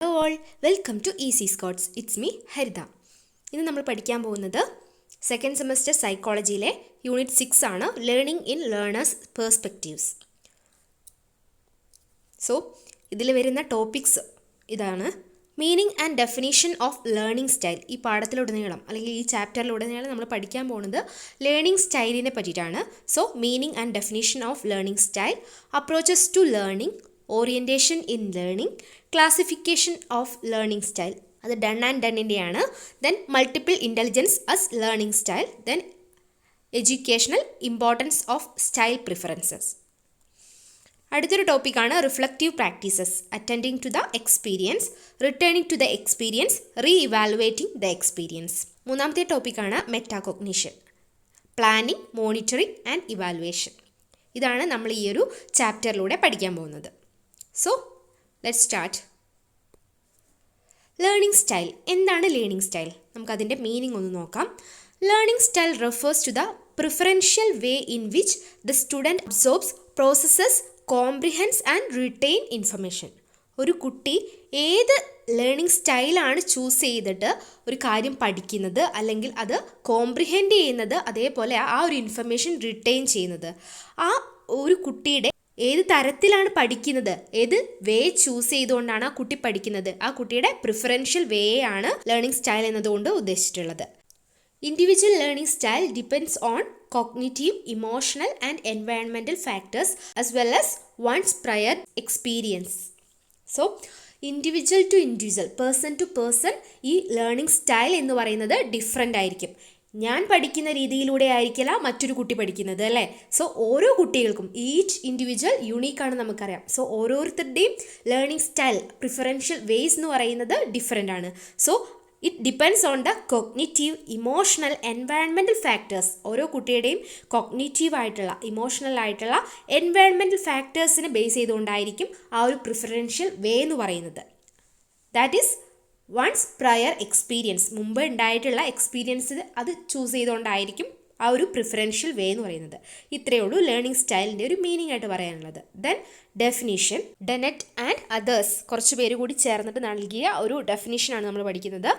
Hello all, welcome to easy Scotts. It's me Haritha. ഇന്ന് നമ്മൾ പഠിക്കാൻ പോകുന്നത് സെക്കൻഡ് സെമസ്റ്റർ സൈക്കോളജിയിലെ യൂണിറ്റ് 6 ആണ്, learning in learners perspectives. So ഇതിൽ വരുന്ന ടോപ്പിക്സ് ഇതാണ്: meaning and definition of learning style. ഈ പാഠത്തിലുടനീളം അല്ലെങ്കിൽ ഈ ചാപ്റ്ററിലുടനീളം നമ്മൾ പഠിക്കാൻ പോകുന്നത് ലേണിംഗ് സ്റ്റൈലിനെ പറ്റിയിട്ടാണ്. So meaning and definition of learning style, approaches to learning, orientation in learning, classification of learning style, അത് ഡൺ ആൻഡ് ഡണ്ണിൻ്റെയാണ്. Then multiple intelligence as learning style, then educational importance of style preferences. അടുത്തൊരു ടോപ്പിക്കാണ് reflective practices, attending to the experience, returning to the experience, re evaluating the experience. മൂന്നാമത്തെ ടോപ്പിക്കാണ് metacognition, planning, monitoring and evaluation. ഇതാണ് നമ്മൾ ഈ ഒരു ചാപ്റ്ററിലൂടെ പഠിക്കാൻ പോകുന്നത്. So let's start. Learning style. എന്താണ് ലേണിംഗ് സ്റ്റൈൽ? നമുക്കതിൻ്റെ മീനിങ് ഒന്ന് നോക്കാം. Learning style refers to the preferential way in which the student absorbs, processes, comprehends and retain information. ഒരു കുട്ടി ഏത് ലേണിംഗ് സ്റ്റൈലാണ് ചൂസ് ചെയ്തിട്ട് ഒരു കാര്യം പഠിക്കുന്നത്, അല്ലെങ്കിൽ അത് കോംപ്രിഹെൻഡ് ചെയ്യുന്നത്, അതേപോലെ ആ ഒരു ഇൻഫർമേഷൻ റിട്ടെയിൻ ചെയ്യുന്നത്, ആ ഒരു കുട്ടിയുടെ ഏത് തരത്തിലാണ് പഠിക്കുന്നത്, ഏത് വേ ചൂസ് ചെയ്തുകൊണ്ടാണ് ആ കുട്ടി പഠിക്കുന്നത്, ആ കുട്ടിയുടെ പ്രിഫറൻഷ്യൽ വേ ആണ് ലേണിംഗ് സ്റ്റൈൽ എന്നതുകൊണ്ട് ഉദ്ദേശിച്ചിട്ടുള്ളത്. Individual learning style depends on cognitive, emotional and environmental factors as well as one's prior experience. So individual to individual, person to person ഈ ലേണിംഗ് സ്റ്റൈൽ എന്ന് പറയുന്നത് ഡിഫറെൻ്റ് ആയിരിക്കും. ഞാൻ പഠിക്കുന്ന രീതിയിലൂടെ ആയിരിക്കില്ല മറ്റൊരു കുട്ടി പഠിക്കുന്നത്, അല്ലേ? സോ ഓരോ കുട്ടികൾക്കും ഈച്ച് ഇൻഡിവിജ്വൽ യുണീക്കാണ് നമുക്കറിയാം. സോ ഓരോരുത്തരുടെയും ലേണിംഗ് സ്റ്റൈൽ, പ്രിഫറൻഷ്യൽ വേസ് എന്ന് പറയുന്നത് ഡിഫറെൻ്റ് ആണ്. So it depends on the cognitive, emotional, environmental factors. ഓരോ കുട്ടിയുടെയും കോഗ്നിറ്റീവ് ആയിട്ടുള്ള, ഇമോഷണൽ ആയിട്ടുള്ള, എൻവയൺമെൻറ്റൽ ഫാക്ടേഴ്സിനെ ബേസ് ചെയ്തുകൊണ്ടായിരിക്കും ആ ഒരു പ്രിഫറൻഷ്യൽ വേ എന്ന് പറയുന്നത്. That is one's prior experience, മുമ്പ് ഉണ്ടായിട്ടുള്ള എക്സ്പീരിയൻസ് അത് ചൂസ് ചെയ്തുകൊണ്ടായിരിക്കും ആ ഒരു പ്രിഫറൻഷ്യൽ വേ എന്ന് പറയുന്നത്. ഇത്രയേ ഉള്ളൂ ലേണിംഗ് സ്റ്റൈലിൻ്റെ ഒരു മീനിങ് ആയിട്ട് പറയാനുള്ളത്. Then definition. Dennett and others, കുറച്ച് പേര് കൂടി ചേർന്നിട്ട് നൽകിയ ഒരു ഡെഫിനിഷനാണ് നമ്മൾ പഠിക്കുന്നത്.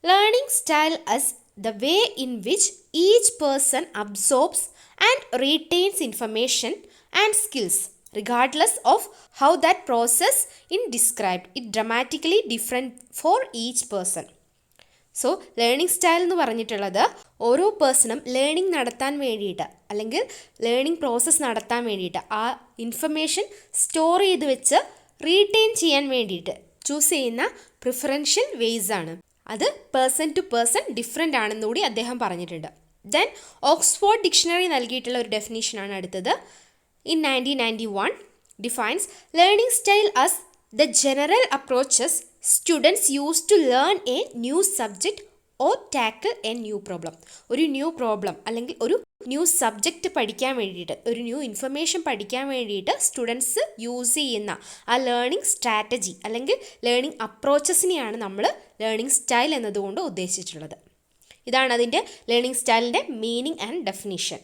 Learning style as the way in which each person absorbs and retains information and skills regardless of how that process is described. It dramatically different for each person. So learning style എന്ന് പറഞ്ഞിട്ടുള്ളത് ഓരോ പേഴ്സണും learning നടത്താൻ വേണ്ടിയിട്ട്, അല്ലെങ്കിൽ learning process നടത്താൻ വേണ്ടിയിട്ട്, ആ information store ചെയ്ത് വെച്ച് റീറ്റെയിൻ ചെയ്യാൻ വേണ്ടിയിട്ട് ചൂസ് ചെയ്യുന്ന പ്രിഫറൻഷ്യൽ വേസ് ആണ്. അത് പേഴ്സൺ ടു പേഴ്സൺ ഡിഫറെൻ്റ് ആണെന്നുകൂടി അദ്ദേഹം പറഞ്ഞിട്ടുണ്ട്. ദെൻ ഓക്സ്ഫോർഡ് ഡിക്ഷണറി നൽകിയിട്ടുള്ള ഒരു ഡെഫിനേഷനാണ് അടുത്തത്. In 1991 defines learning style as the general approaches students use to learn a new subject or tackle a new problem. ഒരു ന്യൂ പ്രോബ്ലം അല്ലെങ്കിൽ ഒരു ന്യൂ സബ്ജക്റ്റ് പഠിക്കാൻ വേണ്ടിയിട്ട്, ഒരു ന്യൂ ഇൻഫർമേഷൻ പഠിക്കാൻ വേണ്ടിയിട്ട് സ്റ്റുഡൻസ് യൂസ് ചെയ്യുന്ന ആ ലേണിംഗ് സ്ട്രാറ്റജി അല്ലെങ്കിൽ ലേണിംഗ് അപ്രോച്ചസിനെയാണ് നമ്മൾ ലേണിംഗ് സ്റ്റൈൽ എന്നതുകൊണ്ട് ഉദ്ദേശിച്ചിട്ടുള്ളത്. ഇതാണ് അതിൻ്റെ ലേണിംഗ് സ്റ്റൈലിൻ്റെ meaning and definition.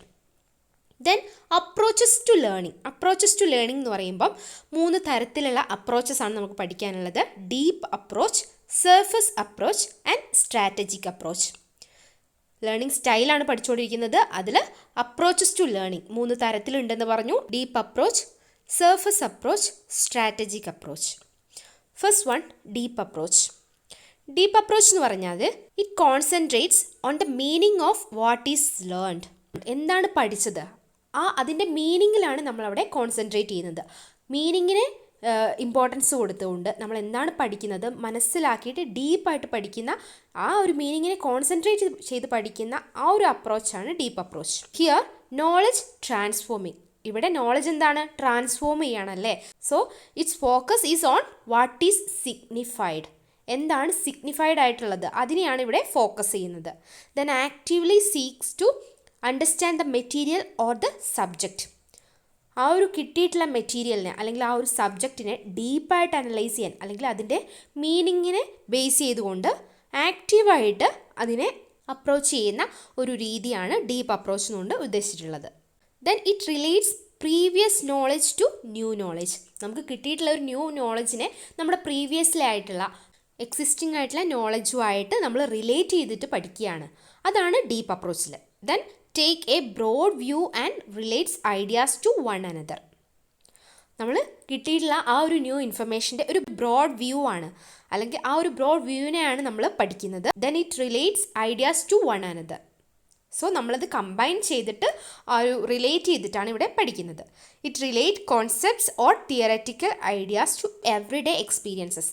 Then approaches to learning. Approaches to learning എന്ന് പറയുമ്പം 3 തരത്തിലുള്ള അപ്രോച്ചസ് ആണ് നമുക്ക് പഠിക്കാനുള്ളത്. Deep approach, surface approach and strategic approach. Learning സ്റ്റൈലാണ് പഠിച്ചുകൊണ്ടിരിക്കുന്നത്. അതിൽ അപ്രോച്ചസ് ടു ലേണിംഗ് 3 തരത്തിലുണ്ടെന്ന് പറഞ്ഞു. Deep approach, surface approach, strategic approach. First one, deep approach. Deep approach എന്ന് പറഞ്ഞാൽ it concentrates on the meaning of what is learned. എന്താണ് പഠിച്ചത്, അതിൻ്റെ മീനിങ്ങിലാണ് നമ്മളവിടെ കോൺസെൻട്രേറ്റ് ചെയ്യുന്നത്. മീനിങ്ങിന് ഇമ്പോർട്ടൻസ് കൊടുത്തുകൊണ്ട് നമ്മൾ എന്താണ് പഠിക്കുന്നത് മനസ്സിലാക്കിയിട്ട് ഡീപ്പായിട്ട് പഠിക്കുന്ന, ആ ഒരു മീനിങ്ങിനെ കോൺസെൻട്രേറ്റ് ചെയ്ത് പഠിക്കുന്ന ആ ഒരു അപ്രോച്ചാണ് deep approach. Here knowledge transforming. ഇവിടെ നോളജ് എന്താണ്? ട്രാൻസ്ഫോം ചെയ്യാണല്ലേ. So its focus is on what is signified. എന്താണ് സിഗ്നിഫൈഡ് ആയിട്ടുള്ളത്, അതിനെയാണ് ഇവിടെ ഫോക്കസ് ചെയ്യുന്നത്. Then actively seeks to understand the material or the subject. ആ ഒരു കിട്ടിയിട്ടുള്ള മെറ്റീരിയലിനെ അല്ലെങ്കിൽ ആ ഒരു സബ്ജക്റ്റിനെ ഡീപ്പായിട്ട് അനലൈസ് ചെയ്യാൻ, അല്ലെങ്കിൽ അതിൻ്റെ മീനിങ്ങിനെ ബേസ് ചെയ്തുകൊണ്ട് ആക്റ്റീവായിട്ട് അതിനെ അപ്രോച്ച് ചെയ്യുന്ന ഒരു രീതിയാണ് ഡീപ്പ് അപ്രോച്ച് എന്നുകൊണ്ട് ഉദ്ദേശിച്ചിട്ടുള്ളത്. Then it relates previous knowledge to new knowledge. നമുക്ക് കിട്ടിയിട്ടുള്ള ഒരു ന്യൂ നോളജിനെ നമ്മുടെ പ്രീവിയസ്ലി ആയിട്ടുള്ള എക്സിസ്റ്റിംഗ് ആയിട്ടുള്ള നോളജുമായിട്ട് നമ്മൾ റിലേറ്റ് ചെയ്തിട്ട് പഠിക്കുകയാണ്. അതാണ് ഡീപ്പ് അപ്രോച്ചിൽ. Then take a broad view and relates ideas to one another. നമ്മൾ കിട്ടിയിട്ടുള്ള ആ ഒരു ന്യൂ ഇൻഫർമേഷൻ്റെ ഒരു ബ്രോഡ് വ്യൂ ആണ്, അല്ലെങ്കിൽ ആ ഒരു ബ്രോഡ് വ്യൂവിനെയാണ് നമ്മൾ പഠിക്കുന്നത്. Then it relates ideas to one another. So നമ്മളത് കമ്പൈൻ ചെയ്തിട്ട് ആ ഒരു റിലേറ്റ് ചെയ്തിട്ടാണ് ഇവിടെ പഠിക്കുന്നത്. It relate concepts or theoretical ideas to every day experiences.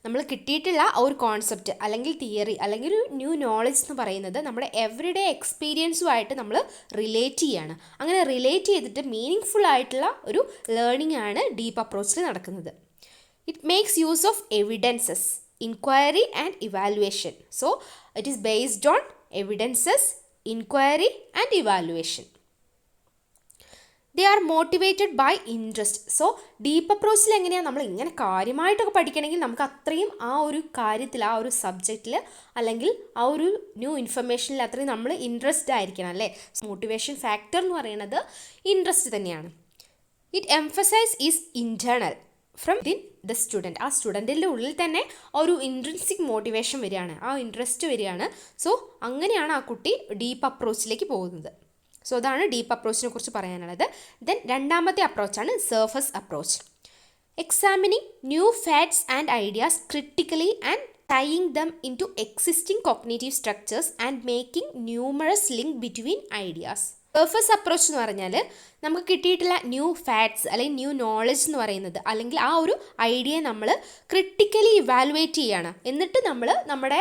നമ്മൾ കിട്ടിയിട്ടുള്ള ആ ഒരു കോൺസെപ്റ്റ് അല്ലെങ്കിൽ തിയറി അല്ലെങ്കിൽ ഒരു ന്യൂ നോളജ് എന്ന് പറയുന്നത് നമ്മുടെ എവറി ഡേ എക്സ്പീരിയൻസുമായിട്ട് നമ്മൾ റിലേറ്റ് ചെയ്യുകയാണ്. അങ്ങനെ റിലേറ്റ് ചെയ്തിട്ട് മീനിങ് ഫുൾ ആയിട്ടുള്ള ഒരു ലേണിംഗ് ആണ് ഡീപ്പ് അപ്രോച്ചിൽ നടക്കുന്നത്. It makes use of evidences, inquiry and evaluation. So it is based on evidences, inquiry and evaluation. They are motivated by interest. So deep അപ്രോച്ചിൽ എങ്ങനെയാണ് നമ്മൾ ഇങ്ങനെ കാര്യമായിട്ടൊക്കെ പഠിക്കണമെങ്കിൽ നമുക്ക് അത്രയും ആ ഒരു കാര്യത്തിൽ, ആ ഒരു സബ്ജക്റ്റിൽ അല്ലെങ്കിൽ ആ ഒരു ന്യൂ ഇൻഫർമേഷനിൽ അത്രയും നമ്മൾ ഇൻട്രസ്റ്റ് ആയിരിക്കണം അല്ലേ. മോട്ടിവേഷൻ ഫാക്ടർ എന്ന് പറയുന്നത് ഇൻട്രസ്റ്റ് തന്നെയാണ്. It emphasise is internal from within the student. ആ സ്റ്റുഡൻറ്റിൻ്റെ ഉള്ളിൽ തന്നെ ഒരു ഇൻട്രൻസിക് മോട്ടിവേഷൻ വരികയാണ്, ആ ഇൻട്രസ്റ്റ് വരികയാണ്. സോ അങ്ങനെയാണ് ആ കുട്ടി ഡീപ്പ് അപ്രോച്ചിലേക്ക് പോകുന്നത്. സോ അതാണ് ഡീപ്പ് അപ്രോച്ചിനെ കുറിച്ച് പറയാനുള്ളത്. ദെൻ രണ്ടാമത്തെ അപ്രോച്ചാണ് surface approach. Examining new facts and ideas critically and tying them into existing cognitive structures and making numerous link between ideas. Surface approach എന്ന് പറഞ്ഞാൽ നമുക്ക് കിട്ടിയിട്ടുള്ള ന്യൂ ഫാക്ട്സ് അല്ലെങ്കിൽ ന്യൂ നോളജ് എന്ന് പറയുന്നത്, അല്ലെങ്കിൽ ആ ഒരു ഐഡിയയെ നമ്മൾ ക്രിട്ടിക്കലി ഇവാലുവേറ്റ് ചെയ്യുകയാണ്. എന്നിട്ട് നമ്മൾ നമ്മുടെ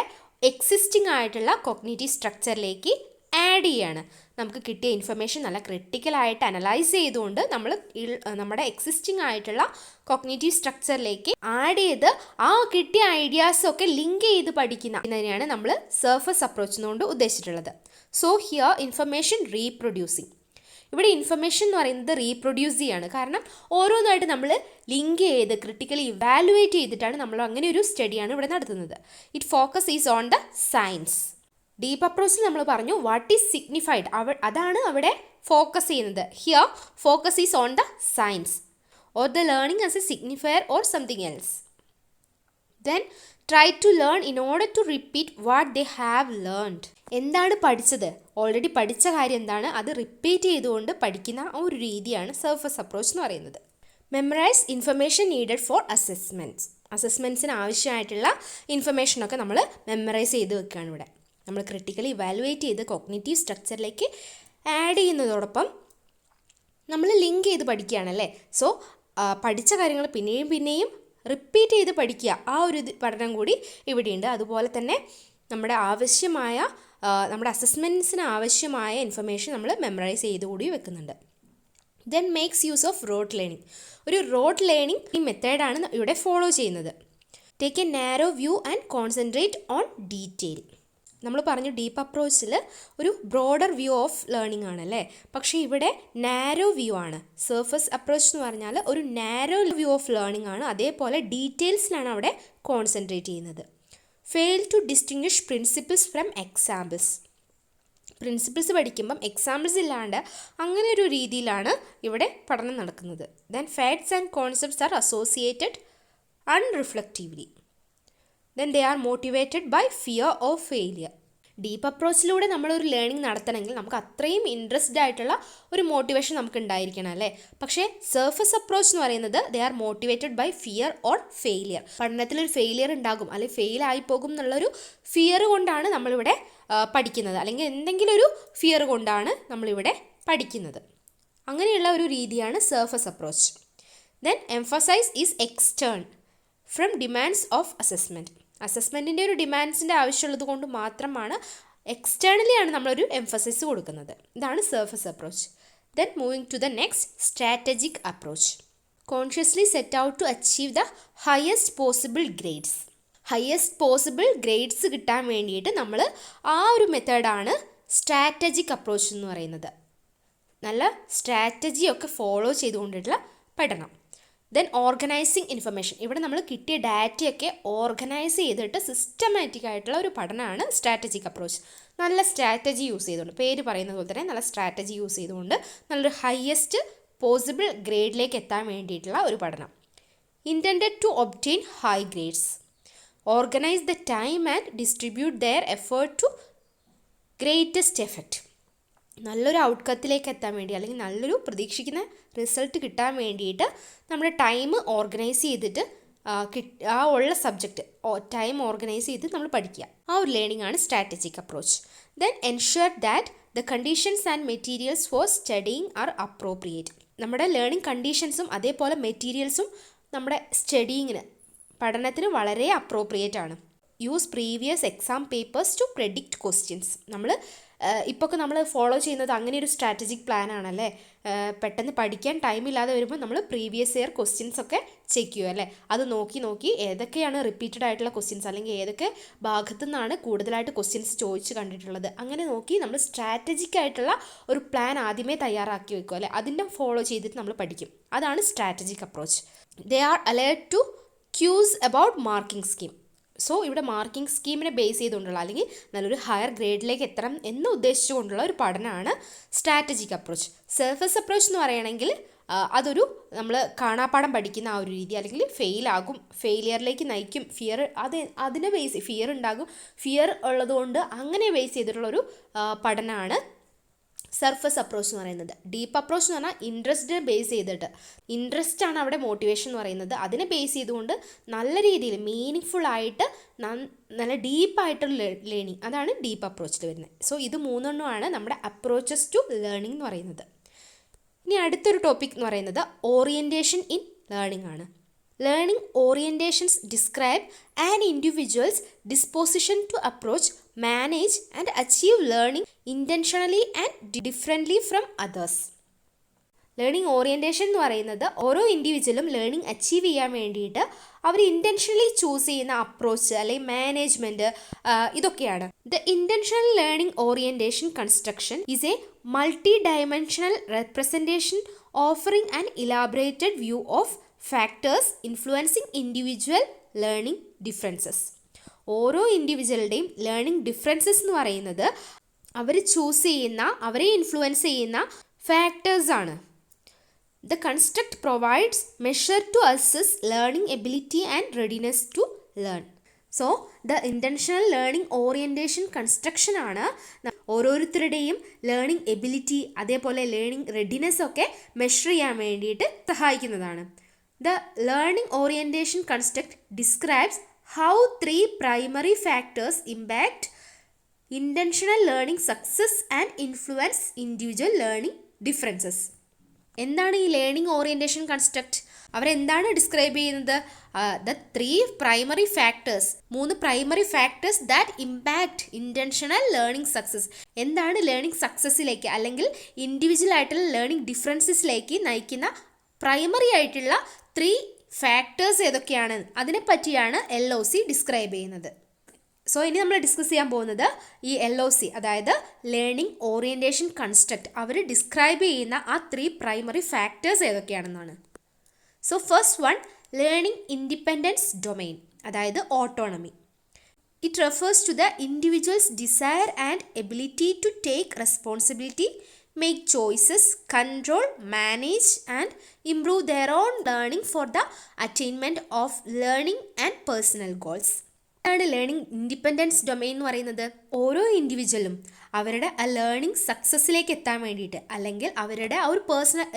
എക്സിസ്റ്റിംഗ് ആയിട്ടുള്ള കോഗ്നിറ്റീവ് സ്ട്രക്ചറിലേക്ക് ആഡ് ചെയ്യുകയാണ്. നമുക്ക് കിട്ടിയ ഇൻഫർമേഷൻ നല്ല ക്രിട്ടിക്കലായിട്ട് അനലൈസ് ചെയ്തുകൊണ്ട് നമ്മൾ നമ്മുടെ എക്സിസ്റ്റിംഗ് ആയിട്ടുള്ള കോഗ്നിറ്റീവ് സ്ട്രക്ചറിലേക്ക് ആഡ് ചെയ്ത് ആ കിട്ടിയ ഐഡിയാസൊക്കെ ലിങ്ക് ചെയ്ത് പഠിക്കുന്നതിനെയാണ് നമ്മൾ സർഫസ് അപ്രോച്ച് എന്നുകൊണ്ട് ഉദ്ദേശിച്ചിട്ടുള്ളത്. So here information reproducing. ഇവിടെ ഇൻഫർമേഷൻ എന്ന് പറയുന്നത് റീപ്രൊഡ്യൂസ് ചെയ്യാണ്. കാരണം ഓരോന്നായിട്ട് നമ്മൾ ലിങ്ക് ചെയ്ത് ക്രിട്ടിക്കലി ഇവാലുവേറ്റ് ചെയ്തിട്ടാണ് നമ്മൾ അങ്ങനെ ഒരു സ്റ്റഡിയാണ് ഇവിടെ നടത്തുന്നത്. Its focus is on the science. Deep അപ്രോച്ചിൽ നമ്മൾ പറഞ്ഞു വാട്ട് ഈസ് സിഗ്നിഫൈഡ്, അതാണ് അവിടെ ഫോക്കസ് ചെയ്യുന്നത്. Here focus is on the science or the learning as a signifier or something else. Then try to learn in order to repeat what they have learned. എന്താണ് പഠിച്ചത്, already പഠിച്ച കാര്യം എന്താണ്, അത് repeat ചെയ്തുകൊണ്ട് പഠിക്കുന്ന ഒരു രീതിയാണ് സർഫസ് അപ്രോച്ച് എന്ന് പറയുന്നത്. Memorise information needed for assessments. അസസ്മെൻറ്റ്സിന് ആവശ്യമായിട്ടുള്ള ഇൻഫർമേഷനൊക്കെ നമ്മൾ മെമ്മറൈസ് ചെയ്ത് വെക്കുകയാണ് ഇവിടെ. നമ്മൾ ക്രിട്ടിക്കലി ഇവാലുവേറ്റ് ചെയ്ത് കോഗ്നിറ്റീവ് സ്ട്രക്ചറിലേക്ക് ആഡ് ചെയ്യുന്നതോടൊപ്പം നമ്മൾ ലിങ്ക് ചെയ്ത് പഠിക്കുകയാണല്ലേ. സോ പഠിച്ച കാര്യങ്ങൾ പിന്നെയും പിന്നെയും റിപ്പീറ്റ് ചെയ്ത് പഠിക്കുക, ആ ഒരു പഠനം കൂടി ഇവിടെയുണ്ട്. അതുപോലെ തന്നെ നമ്മുടെ അസസ്മെൻറ്റ്സിന് ആവശ്യമായ ഇൻഫർമേഷൻ നമ്മൾ മെമ്മറൈസ് ചെയ്ത് കൂടി വെക്കുന്നുണ്ട്. Then makes use off road learning. ഒരു റോഡ് ലേണിംഗ് ഈ മെത്തേഡാണ് ഇവിടെ ഫോളോ ചെയ്യുന്നത്. Take A narrow view and concentrate on detail. നമ്മൾ പറഞ്ഞു ഡീപ്പ് അപ്രോച്ചിൽ ഒരു ബ്രോഡർ വ്യൂ ഓഫ് ലേണിംഗ് ആണല്ലേ, പക്ഷേ ഇവിടെ നാരോ വ്യൂ ആണ്. സർഫസ് അപ്രോച്ച് എന്ന് പറഞ്ഞാൽ ഒരു നാരോ വ്യൂ ഓഫ് ലേണിംഗ് ആണ്. അതേപോലെ ഡീറ്റെയിൽസിലാണ് അവിടെ കോൺസെൻട്രേറ്റ് ചെയ്യുന്നത്. Fail to distinguish principles from examples. Principles പഠിക്കുമ്പം എക്സാമ്പിൾസ് ഇല്ലാണ്ട് അങ്ങനെ ഒരു രീതിയിലാണ് ഇവിടെ പഠനം നടക്കുന്നത്. Then facts and concepts are associated unreflectively. Then they are motivated by fear of failure. Deep അപ്രോച്ചിലൂടെ നമ്മളൊരു ലേണിംഗ് നടത്തണമെങ്കിൽ നമുക്ക് അത്രയും ഇൻട്രസ്റ്റഡ് ആയിട്ടുള്ള ഒരു മോട്ടിവേഷൻ നമുക്ക് ഉണ്ടായിരിക്കണം അല്ലേ. പക്ഷേ സർഫസ് അപ്രോച്ച് എന്ന് പറയുന്നത് they are motivated by fear or failure. പഠനത്തിലൊരു ഫെയിലിയർ ഉണ്ടാകും അല്ലെങ്കിൽ ഫെയിൽ ആയിപ്പോകും എന്നുള്ളൊരു ഫിയർ കൊണ്ടാണ് നമ്മളിവിടെ പഠിക്കുന്നത്, അല്ലെങ്കിൽ എന്തെങ്കിലും ഒരു ഫിയർ കൊണ്ടാണ് നമ്മളിവിടെ പഠിക്കുന്നത്. അങ്ങനെയുള്ള ഒരു രീതിയാണ് surface approach. Then emphasise is extern from demands of assessment. അസസ്മെൻറ്റിൻ്റെ ഒരു ഡിമാൻഡ്സിൻ്റെ ആവശ്യമുള്ളത് കൊണ്ട് മാത്രമാണ് എക്സ്റ്റേണലിയാണ് നമ്മളൊരു എംഫസൈസ് കൊടുക്കുന്നത്. ഇതാണ് surface approach. Then moving to the next strategic approach. Consciously set out to achieve the highest possible grades. Highest possible grades കിട്ടാൻ വേണ്ടിയിട്ട് നമ്മൾ ആ ഒരു മെത്തേഡാണ് സ്ട്രാറ്റജിക് അപ്രോച്ച് എന്ന് പറയുന്നത്. നല്ല സ്ട്രാറ്റജിയൊക്കെ ഫോളോ ചെയ്തുകൊണ്ടിട്ടുള്ള പഠനം. Then organising information. ഇവിടെ നമ്മൾ കിട്ടിയ ഡാറ്റയൊക്കെ ഓർഗനൈസ് ചെയ്തിട്ട് സിസ്റ്റമാറ്റിക് ആയിട്ടുള്ള ഒരു പഠനമാണ് സ്ട്രാറ്റജിക് അപ്രോച്ച്. നല്ല സ്ട്രാറ്റജി യൂസ് ചെയ്തുകൊണ്ട്, പേര് പറയുന്നത് പോലെ തന്നെ നല്ല സ്ട്രാറ്റജി യൂസ് ചെയ്തുകൊണ്ട് നല്ലൊരു ഹയസ്റ്റ് പോസിബിൾ ഗ്രേഡിലേക്ക് എത്താൻ വേണ്ടിയിട്ടുള്ള ഒരു പഠനം. Intended to obtain high grades. Organise the time and distribute their effort to greatest effect. നല്ലൊരു ഔട്ട്കത്തിലേക്ക് എത്താൻ വേണ്ടി അല്ലെങ്കിൽ നല്ലൊരു പ്രതീക്ഷിക്കുന്ന റിസൾട്ട് കിട്ടാൻ വേണ്ടിയിട്ട് നമ്മുടെ ടൈം ഓർഗനൈസ് ചെയ്തിട്ട് ആ ഉള്ള സബ്ജക്റ്റ് ടൈം ഓർഗനൈസ് ചെയ്ത് നമ്മൾ പഠിക്കുക. ആ ഒരു ലേണിംഗ് ആണ് strategic approach. Then ensure that the conditions and materials for studying are appropriate. നമ്മുടെ ലേണിംഗ് കണ്ടീഷൻസും അതേപോലെ മെറ്റീരിയൽസും നമ്മുടെ സ്റ്റഡിയിങ്ങിന് പഠനത്തിന് വളരെ അപ്രോപ്രിയേറ്റ് ആണ്. Use previous exam papers to predict questions. നമ്മൾ ഇപ്പോഴൊക്കെ നമ്മൾ ഫോളോ ചെയ്യുന്നത് അങ്ങനെ ഒരു സ്ട്രാറ്റജിക് പ്ലാൻ ആണല്ലേ. പെട്ടെന്ന് പഠിക്കാൻ ടൈമില്ലാതെ വരുമ്പോൾ നമ്മൾ പ്രീവിയസ് ഇയർ ക്വസ്റ്റ്യൻസ് ഒക്കെ ചെക്ക് ചെയ്യുക അല്ലേ. അത് നോക്കി ഏതൊക്കെയാണ് റിപ്പീറ്റഡ് ആയിട്ടുള്ള ക്വസ്റ്റ്യൻസ് അല്ലെങ്കിൽ ഏതൊക്കെ ഭാഗത്തു നിന്നാണ് കൂടുതലായിട്ട് ക്വസ്റ്റ്യൻസ് ചോദിച്ച് കണ്ടിട്ടുള്ളത്, അങ്ങനെ നോക്കി നമ്മൾ സ്ട്രാറ്റജിക് ആയിട്ടുള്ള ഒരു പ്ലാൻ ആദ്യമേ തയ്യാറാക്കി വെക്കും അല്ലേ. അതിൻ്റെ ഫോളോ ചെയ്തിട്ട് നമ്മൾ പഠിക്കും. അതാണ് strategic approach. They are alert to cues about marking scheme. So ഇവിടെ മാർക്കിംഗ് സ്കീമിനെ ബേസ് ചെയ്തുകൊണ്ടുള്ള അല്ലെങ്കിൽ നല്ലൊരു ഹയർ ഗ്രേഡിലേക്ക് എത്തണം എന്ന് ഉദ്ദേശിച്ചുകൊണ്ടുള്ള ഒരു പഠനമാണ് സ്ട്രാറ്റജിക് അപ്രോച്ച്. സർഫസ് അപ്രോച്ച് എന്ന് പറയുകയാണെങ്കിൽ അതൊരു നമ്മൾ കാണാപ്പാഠം പഠിക്കുന്ന ആ ഒരു രീതി, അല്ലെങ്കിൽ ഫെയിലിയറിലേക്ക് നയിക്കും, അതിനെ ഫിയർ ഉണ്ടാകും, ഫിയർ ഉള്ളതുകൊണ്ട് അങ്ങനെ ബേസ് ചെയ്തിട്ടുള്ളൊരു പഠനമാണ് സർഫസ് അപ്രോച്ച് എന്ന് പറയുന്നത്. ഡീപ്പ് അപ്രോച്ച് എന്ന് പറഞ്ഞാൽ ഇൻട്രസ്റ്റിനെ ബേസ് ചെയ്തിട്ട്, ഇൻട്രസ്റ്റ് ആണ് അവിടെ മോട്ടിവേഷൻ എന്ന് പറയുന്നത്, അതിനെ ബേസ് ചെയ്തുകൊണ്ട് നല്ല രീതിയിൽ മീനിങ് ആയിട്ട് നല്ല ഡീപ്പായിട്ടുള്ള ലേണിംഗ്, അതാണ് ഡീപ്പ് അപ്രോച്ചിൽ വരുന്നത്. സോ ഇത് മൂന്നെണ്ണമാണ് നമ്മുടെ അപ്രോച്ചസ് ടു ലേണിംഗ് എന്ന് പറയുന്നത്. ഇനി അടുത്തൊരു ടോപ്പിക് എന്ന് പറയുന്നത് ഓറിയൻറ്റേഷൻ ഇൻ ലേണിംഗ് ആണ്. Learning orientations describe an individual's disposition to approach, manage and achieve learning intentionally and differently from others. Learning orientation എന്ന് പറയുന്നത് ഓരോ ഇൻഡിവിജ്വലും ലേണിംഗ് അച്ചീവ് ചെയ്യാൻ വേണ്ടിയിട്ട് അവർ ഇൻറ്റൻഷനലി ചൂസ് ചെയ്യുന്ന അപ്രോച്ച് അല്ലെങ്കിൽ മാനേജ്മെൻറ്റ് ഇതൊക്കെയാണ്. The intentional learning orientation construction is A multi dimensional representation offering an elaborated view of factors influencing individual learning differences. ഓരോ ഇൻഡിവിജ്വലുടെയും learning differences എന്ന് പറയുന്നത് അവർ ചൂസ് ചെയ്യുന്ന, അവരെ ഇൻഫ്ലുവൻസ് ചെയ്യുന്ന ഫാക്ടേഴ്സാണ്. The construct provides measure to assess learning ability and readiness to learn. So, the intentional learning orientation construction ആണ് ഓരോരുത്തരുടെയും learning ability അതേപോലെ learning readiness ഒക്കെ മെഷർ ചെയ്യാൻ വേണ്ടിയിട്ട് സഹായിക്കുന്നതാണ്. The learning orientation construct describes how 3 primary factors impact intentional learning success and influence individual learning differences. എന്താണ് ഈ learning orientation construct? അവരെന്താണ് ഡിസ്ക്രൈബ് ചെയ്യുന്നത്? The 3 primary factors, 3 primary factors that impact intentional learning success. എന്താണ് learning സക്സസ്സിലേക്ക് അല്ലെങ്കിൽ individual ആയിട്ടുള്ള learning ഡിഫറൻസസിലേക്ക് നയിക്കുന്ന primary ആയിട്ടുള്ള 3 factors ഏതൊക്കെയാണ്? അതിനെപ്പറ്റിയാണ് LOC ഡിസ്ക്രൈബ് ചെയ്യുന്നത്. സോ ഇനി നമ്മൾ ഡിസ്കസ് ചെയ്യാൻ പോകുന്നത് ഈ LOC, അതായത് ലേണിംഗ് ഓറിയൻറ്റേഷൻ കൺസ്ട്രക്റ്റ്, അവർ ഡിസ്ക്രൈബ് ചെയ്യുന്ന ആ 3 പ്രൈമറി ഫാക്ടേഴ്സ് ഏതൊക്കെയാണെന്നാണ്. So first one, learning independence domain, അതായത് autonomy. It refers to the individual's desire and ability to take responsibility, make choices, control, manage and improve their own learning for the attainment of learning and personal goals. ാണ് learning independence domain എന്ന് പറയുന്നത്. ഓരോ ഇൻഡിവിജ്വലും അവരുടെ ആ learning സക്സസ്സിലേക്ക് എത്താൻ വേണ്ടിയിട്ട്, അല്ലെങ്കിൽ അവരുടെ ആ ഒരു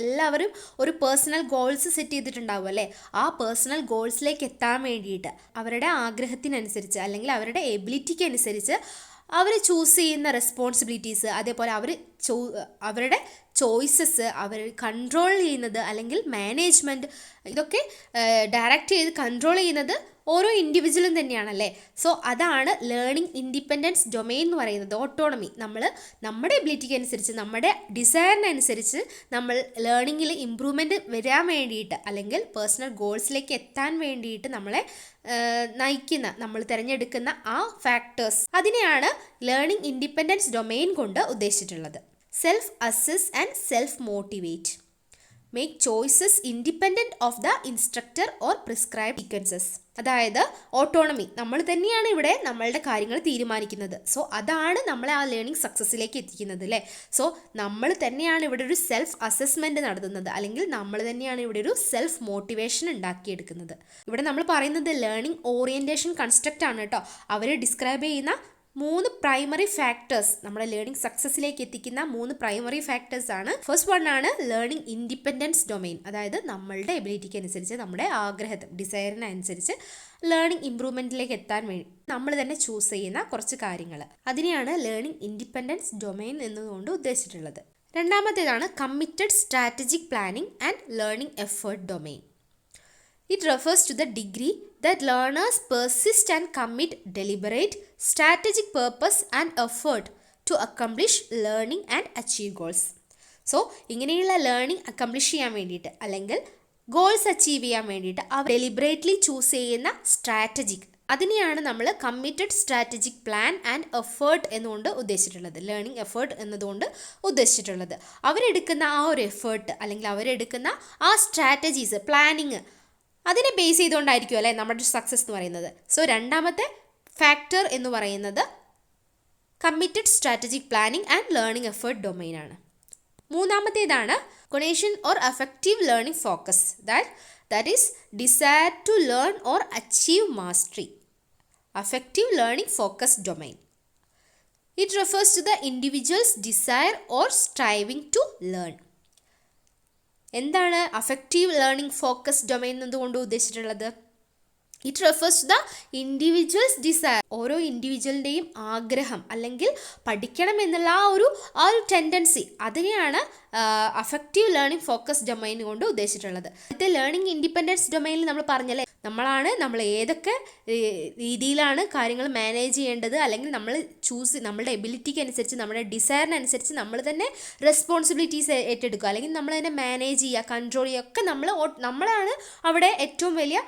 എല്ലാവരും ഒരു പേഴ്സണൽ ഗോൾസ് സെറ്റ് ചെയ്തിട്ടുണ്ടാവും അല്ലേ. ആ പേഴ്സണൽ ഗോൾസിലേക്ക് എത്താൻ വേണ്ടിയിട്ട് അവരുടെ ആഗ്രഹത്തിനനുസരിച്ച് അല്ലെങ്കിൽ അവരുടെ എബിലിറ്റിക്ക് അനുസരിച്ച് അവർ ചൂസ് ചെയ്യുന്ന റെസ്പോൺസിബിലിറ്റീസ്, അതേപോലെ അവരുടെ ചോയ്സസ് അവർ കൺട്രോൾ ചെയ്യുന്നത് അല്ലെങ്കിൽ മാനേജ്മെൻറ്റ്, ഇതൊക്കെ ഡയറക്റ്റ് ചെയ്ത് കൺട്രോൾ ചെയ്യുന്നത് ഓരോ ഇൻഡിവിജ്വലും തന്നെയാണല്ലേ. സോ അതാണ് ലേണിംഗ് ഇൻഡിപെൻഡൻസ് ഡൊമെയിൻ എന്ന് പറയുന്നത്. ഓട്ടോണമി, നമ്മൾ നമ്മുടെ എബിലിറ്റിക്ക് അനുസരിച്ച് നമ്മുടെ ഡിസയറിനനുസരിച്ച് നമ്മൾ ലേണിങ്ങിൽ ഇമ്പ്രൂവ്മെൻറ്റ് വരാൻ വേണ്ടിയിട്ട് അല്ലെങ്കിൽ പേഴ്സണൽ ഗോൾസിലേക്ക് എത്താൻ വേണ്ടിയിട്ട് നമ്മളെ നയിക്കുന്ന, നമ്മൾ തിരഞ്ഞെടുക്കുന്ന ആ ഫാക്ടേഴ്സ്, അതിനെയാണ് ലേണിംഗ് ഇൻഡിപെൻഡൻസ് ഡൊമെയിൻ കൊണ്ട് ഉദ്ദേശിച്ചിട്ടുള്ളത്. Self assess and self motivate. Make choices independent of the instructor or prescribe sequences. അതായത് ഓട്ടോണമി, നമ്മൾ തന്നെയാണ് ഇവിടെ നമ്മളുടെ കാര്യങ്ങൾ തീരുമാനിക്കുന്നത്. സോ അതാണ് നമ്മളെ ആ ലേണിംഗ് സക്സസ്സിലേക്ക് എത്തിക്കുന്നത് അല്ലേ. സോ നമ്മൾ തന്നെയാണ് ഇവിടെ ഒരു സെൽഫ് അസസ്മെൻറ്റ് നടത്തുന്നത്, അല്ലെങ്കിൽ നമ്മൾ തന്നെയാണ് ഇവിടെ ഒരു സെൽഫ് മോട്ടിവേഷൻ ഉണ്ടാക്കിയെടുക്കുന്നത്. ഇവിടെ നമ്മൾ പറയുന്നത് ലേണിംഗ് ഓറിയൻറ്റേഷൻ കൺസ്ട്രക്റ്റ് ആണ് കേട്ടോ. അവർ ഡിസ്ക്രൈബ് ചെയ്യുന്ന 3 പ്രൈമറി ഫാക്ടേഴ്സ്, നമ്മുടെ ലേണിംഗ് സക്സസ്സിലേക്ക് എത്തിക്കുന്ന 3 പ്രൈമറി ഫാക്ടേഴ്സ് ആണ്. ഫസ്റ്റ് വൺ ആണ് ലേണിംഗ് ഇൻഡിപെൻഡൻസ് ഡൊമൈൻ, അതായത് നമ്മളുടെ എബിലിറ്റിക്ക് അനുസരിച്ച്, നമ്മുടെ ഡിസയറിനനുസരിച്ച് ലേണിംഗ് ഇംപ്രൂവ്മെൻറ്റിലേക്ക് എത്താൻ വേണ്ടി നമ്മൾ തന്നെ ചൂസ് ചെയ്യുന്ന കുറച്ച് കാര്യങ്ങൾ, അതിനെയാണ് ലേണിംഗ് ഇൻഡിപെൻഡൻസ് ഡൊമൈൻ എന്നതുകൊണ്ട് ഉദ്ദേശിച്ചിട്ടുള്ളത്. രണ്ടാമത്തേതാണ് committed strategic planning and learning effort domain. It refers to the degree that learners persist and commit deliberate, strategic purpose and effort to accomplish learning and achieve goals. So ഇങ്ങനെയുള്ള learning accomplish ചെയ്യാൻ വേണ്ടിയിട്ട്, അല്ലെങ്കിൽ goals achieve ചെയ്യാൻ വേണ്ടിയിട്ട് അവർ deliberately choose ചെയ്യുന്ന strategic, അതിനെയാണ് നമ്മൾ committed strategic plan and effort എന്നുകൊണ്ട് ഉദ്ദേശിച്ചിട്ടുള്ളത്. ലേണിംഗ് എഫേർട്ട് എന്നതുകൊണ്ട് ഉദ്ദേശിച്ചിട്ടുള്ളത് അവരെടുക്കുന്ന ആ ഒരു എഫേർട്ട്, അല്ലെങ്കിൽ അവരെടുക്കുന്ന ആ സ്ട്രാറ്റജീസ്, പ്ലാനിങ്, അതിനെ ബേസ് ചെയ്തുകൊണ്ടായിരിക്കും അല്ലേ നമ്മുടെ സക്സസ് എന്ന് പറയുന്നത്. സോ രണ്ടാമത്തെ ഫാക്ടർ എന്ന് പറയുന്നത് committed strategic planning and learning effort domain ആണ്. മൂന്നാമത്തേതാണ് conation or affective learning focus, that is desire to learn or achieve mastery. Affective learning focus domain. It refers to the individual's desire or striving to learn. എന്താണ് affective learning focus domain എന്നതുകൊണ്ട് ഉദ്ദേശിച്ചിട്ടുള്ളത്? It refers to the individual's desire, ഓരോ ഇൻഡിവിജ്വലിൻ്റെയും ആഗ്രഹം, അല്ലെങ്കിൽ പഠിക്കണം എന്നുള്ള ആ ഒരു ടെൻഡൻസി, അതിനെയാണ് അഫക്റ്റീവ് ലേണിംഗ് ഫോക്കസ് ഡൊമൈൻ കൊണ്ട് ഉദ്ദേശിച്ചിട്ടുള്ളത്. ഇത് ലേണിംഗ് ഇൻഡിപെൻഡൻസ് ഡൊമൈനിൽ നമ്മൾ പറഞ്ഞല്ലേ, നമ്മൾ ഏതൊക്കെ രീതിയിലാണ് കാര്യങ്ങൾ മാനേജ് ചെയ്യേണ്ടത്, അല്ലെങ്കിൽ നമ്മൾ നമ്മളുടെ എബിലിറ്റിക്ക് അനുസരിച്ച്, നമ്മുടെ ഡിസയറിനനുസരിച്ച് നമ്മൾ തന്നെ റെസ്പോൺസിബിലിറ്റീസ് ഏറ്റെടുക്കുക, അല്ലെങ്കിൽ നമ്മൾ തന്നെ മാനേജ് ചെയ്യുക, കൺട്രോൾ ചെയ്യുക, ഒക്കെ നമ്മളാണ് അവിടെ ഏറ്റവും വലിയ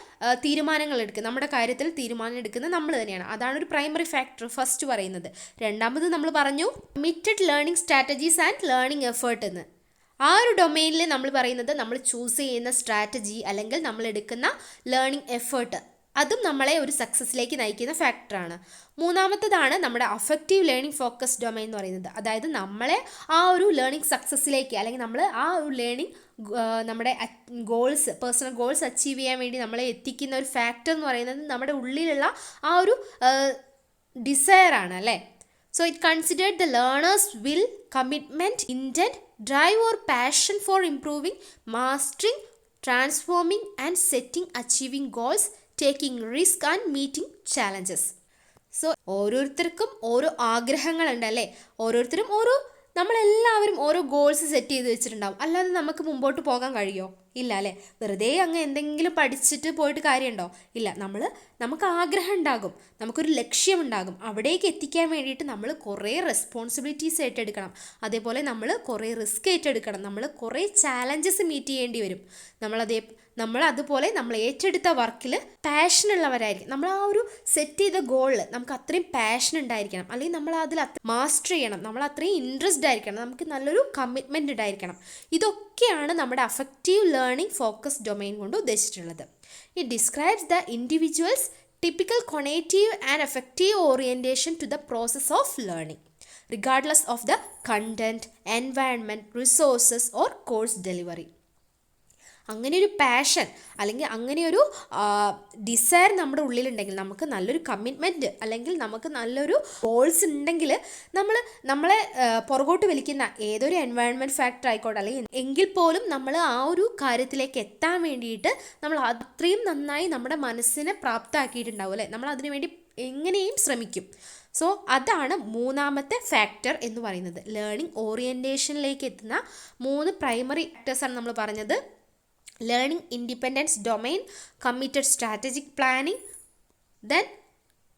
തീരുമാനങ്ങൾ എടുക്കുക. നമ്മുടെ കാര്യത്തിൽ തീരുമാനം എടുക്കുന്നത് നമ്മൾ തന്നെയാണ്. അതാണ് ഒരു പ്രൈമറി ഫാക്ടർ ഫസ്റ്റ് പറയുന്നത്. രണ്ടാമത് നമ്മൾ പറഞ്ഞു committed learning strategies and learning effort എന്ന്. ആ ഒരു ഡൊമൈനിൽ നമ്മൾ പറയുന്നത് നമ്മൾ ചൂസ് ചെയ്യുന്ന സ്ട്രാറ്റജി, അല്ലെങ്കിൽ നമ്മൾ എടുക്കുന്ന ലേണിംഗ് എഫേർട്ട്, അതും നമ്മളെ ഒരു സക്സസ്സിലേക്ക് നയിക്കുന്ന ഫാക്ടറാണ്. മൂന്നാമത്തേതാണ് നമ്മുടെ അഫക്റ്റീവ് ലേണിംഗ് ഫോക്കസ് ഡൊമൈൻ എന്ന് പറയുന്നത്. അതായത് നമ്മളെ ആ ഒരു ലേണിംഗ് സക്സസ്സിലേക്ക്, അല്ലെങ്കിൽ നമ്മൾ ആ ഒരു ലേണിംഗ് നമ്മുടെ ഗോൾസ്, പേഴ്സണൽ ഗോൾസ് അച്ചീവ് ചെയ്യാൻ വേണ്ടി നമ്മളെ എത്തിക്കുന്ന ഒരു ഫാക്ടർ എന്ന് പറയുന്നത് നമ്മുടെ ഉള്ളിലുള്ള ആ ഒരു ഡിസയറാണ് അല്ലേ. So it considered the learner's will, commitment, intent, drive or passion for improving, mastering, transforming and setting, achieving goals, taking risk and meeting challenges. So ഓരോരുത്തർക്കും ഓരോ ആഗ്രഹങ്ങളുണ്ട് അല്ലേ. നമ്മളെല്ലാവരും ഓരോ ഗോൾസ് സെറ്റ് ചെയ്ത് വെച്ചിട്ടുണ്ടാവും. അല്ലാതെ നമുക്ക് മുമ്പോട്ട് പോകാൻ കഴിയുമോ? ഇല്ല അല്ലേ. വെറുതെ അങ്ങ് എന്തെങ്കിലും പഠിച്ചിട്ട് പോയിട്ട് കാര്യമുണ്ടോ? ഇല്ല. നമുക്ക് ആഗ്രഹം ഉണ്ടാകും, നമുക്കൊരു ലക്ഷ്യമുണ്ടാകും. അവിടേക്ക് എത്തിക്കാൻ വേണ്ടിയിട്ട് നമ്മൾ കുറേ റെസ്പോൺസിബിലിറ്റീസ് ഏറ്റെടുക്കണം. അതേപോലെ നമ്മൾ കുറേ റിസ്ക് ഏറ്റെടുക്കണം. നമ്മൾ കുറേ ചാലഞ്ചസ് മീറ്റ് ചെയ്യേണ്ടി വരും. നമ്മൾ അതുപോലെ നമ്മൾ ഏറ്റെടുത്ത വർക്കിൽ പാഷനുള്ളവരായിരിക്കും. നമ്മൾ ആ ഒരു സെറ്റ് ചെയ്ത ഗോളിൽ നമുക്ക് അത്രയും പാഷൻ ഉണ്ടായിരിക്കണം, അല്ലെങ്കിൽ നമ്മൾ അതിൽ മാസ്റ്റർ ചെയ്യണം, നമ്മൾ അത്രയും ഇൻട്രസ്റ്റ് ആയിരിക്കണം, നമുക്ക് നല്ലൊരു കമ്മിറ്റ്മെൻറ്റ് ഉണ്ടായിരിക്കണം. ഇതൊക്കെയാണ് നമ്മുടെ അഫക്റ്റീവ് ലേണിംഗ് ഫോക്കസ് ഡൊമൈൻ കൊണ്ട് ഉദ്ദേശിച്ചിട്ടുള്ളത്. It describes the individual's typical cognitive and affective orientation to the process of learning, regardless of the content, environment, resources or course delivery. അങ്ങനെയൊരു പാഷൻ, അല്ലെങ്കിൽ അങ്ങനെയൊരു ഡിസയർ നമ്മുടെ ഉള്ളിലുണ്ടെങ്കിൽ, നമുക്ക് നല്ലൊരു കമ്മിറ്റ്മെൻറ്റ്, അല്ലെങ്കിൽ നമുക്ക് നല്ലൊരു ഗോൾസ് ഉണ്ടെങ്കിൽ, നമ്മളെ പുറകോട്ട് വലിക്കുന്ന ഏതൊരു എൻവയൺമെൻറ്റ് ഫാക്ടർ ആയിക്കോട്ടെ, അല്ലെങ്കിൽ എങ്കിൽ പോലും നമ്മൾ ആ ഒരു കാര്യത്തിലേക്ക് എത്താൻ വേണ്ടിയിട്ട് നമ്മൾ അത്രയും നന്നായി നമ്മുടെ മനസ്സിനെ പ്രാപ്തമാക്കിയിട്ടുണ്ടാവും അല്ലേ. നമ്മൾ അതിനു വേണ്ടി എങ്ങനെയും ശ്രമിക്കും. സോ അതാണ് മൂന്നാമത്തെ ഫാക്ടർ എന്ന് പറയുന്നത്. ലേണിംഗ് ഓറിയൻറ്റേഷനിലേക്ക് എത്തുന്ന 3 പ്രൈമറി ഫാക്ടേഴ്സാണ് നമ്മൾ പറഞ്ഞത്. Learning independence domain, committed strategic planning, then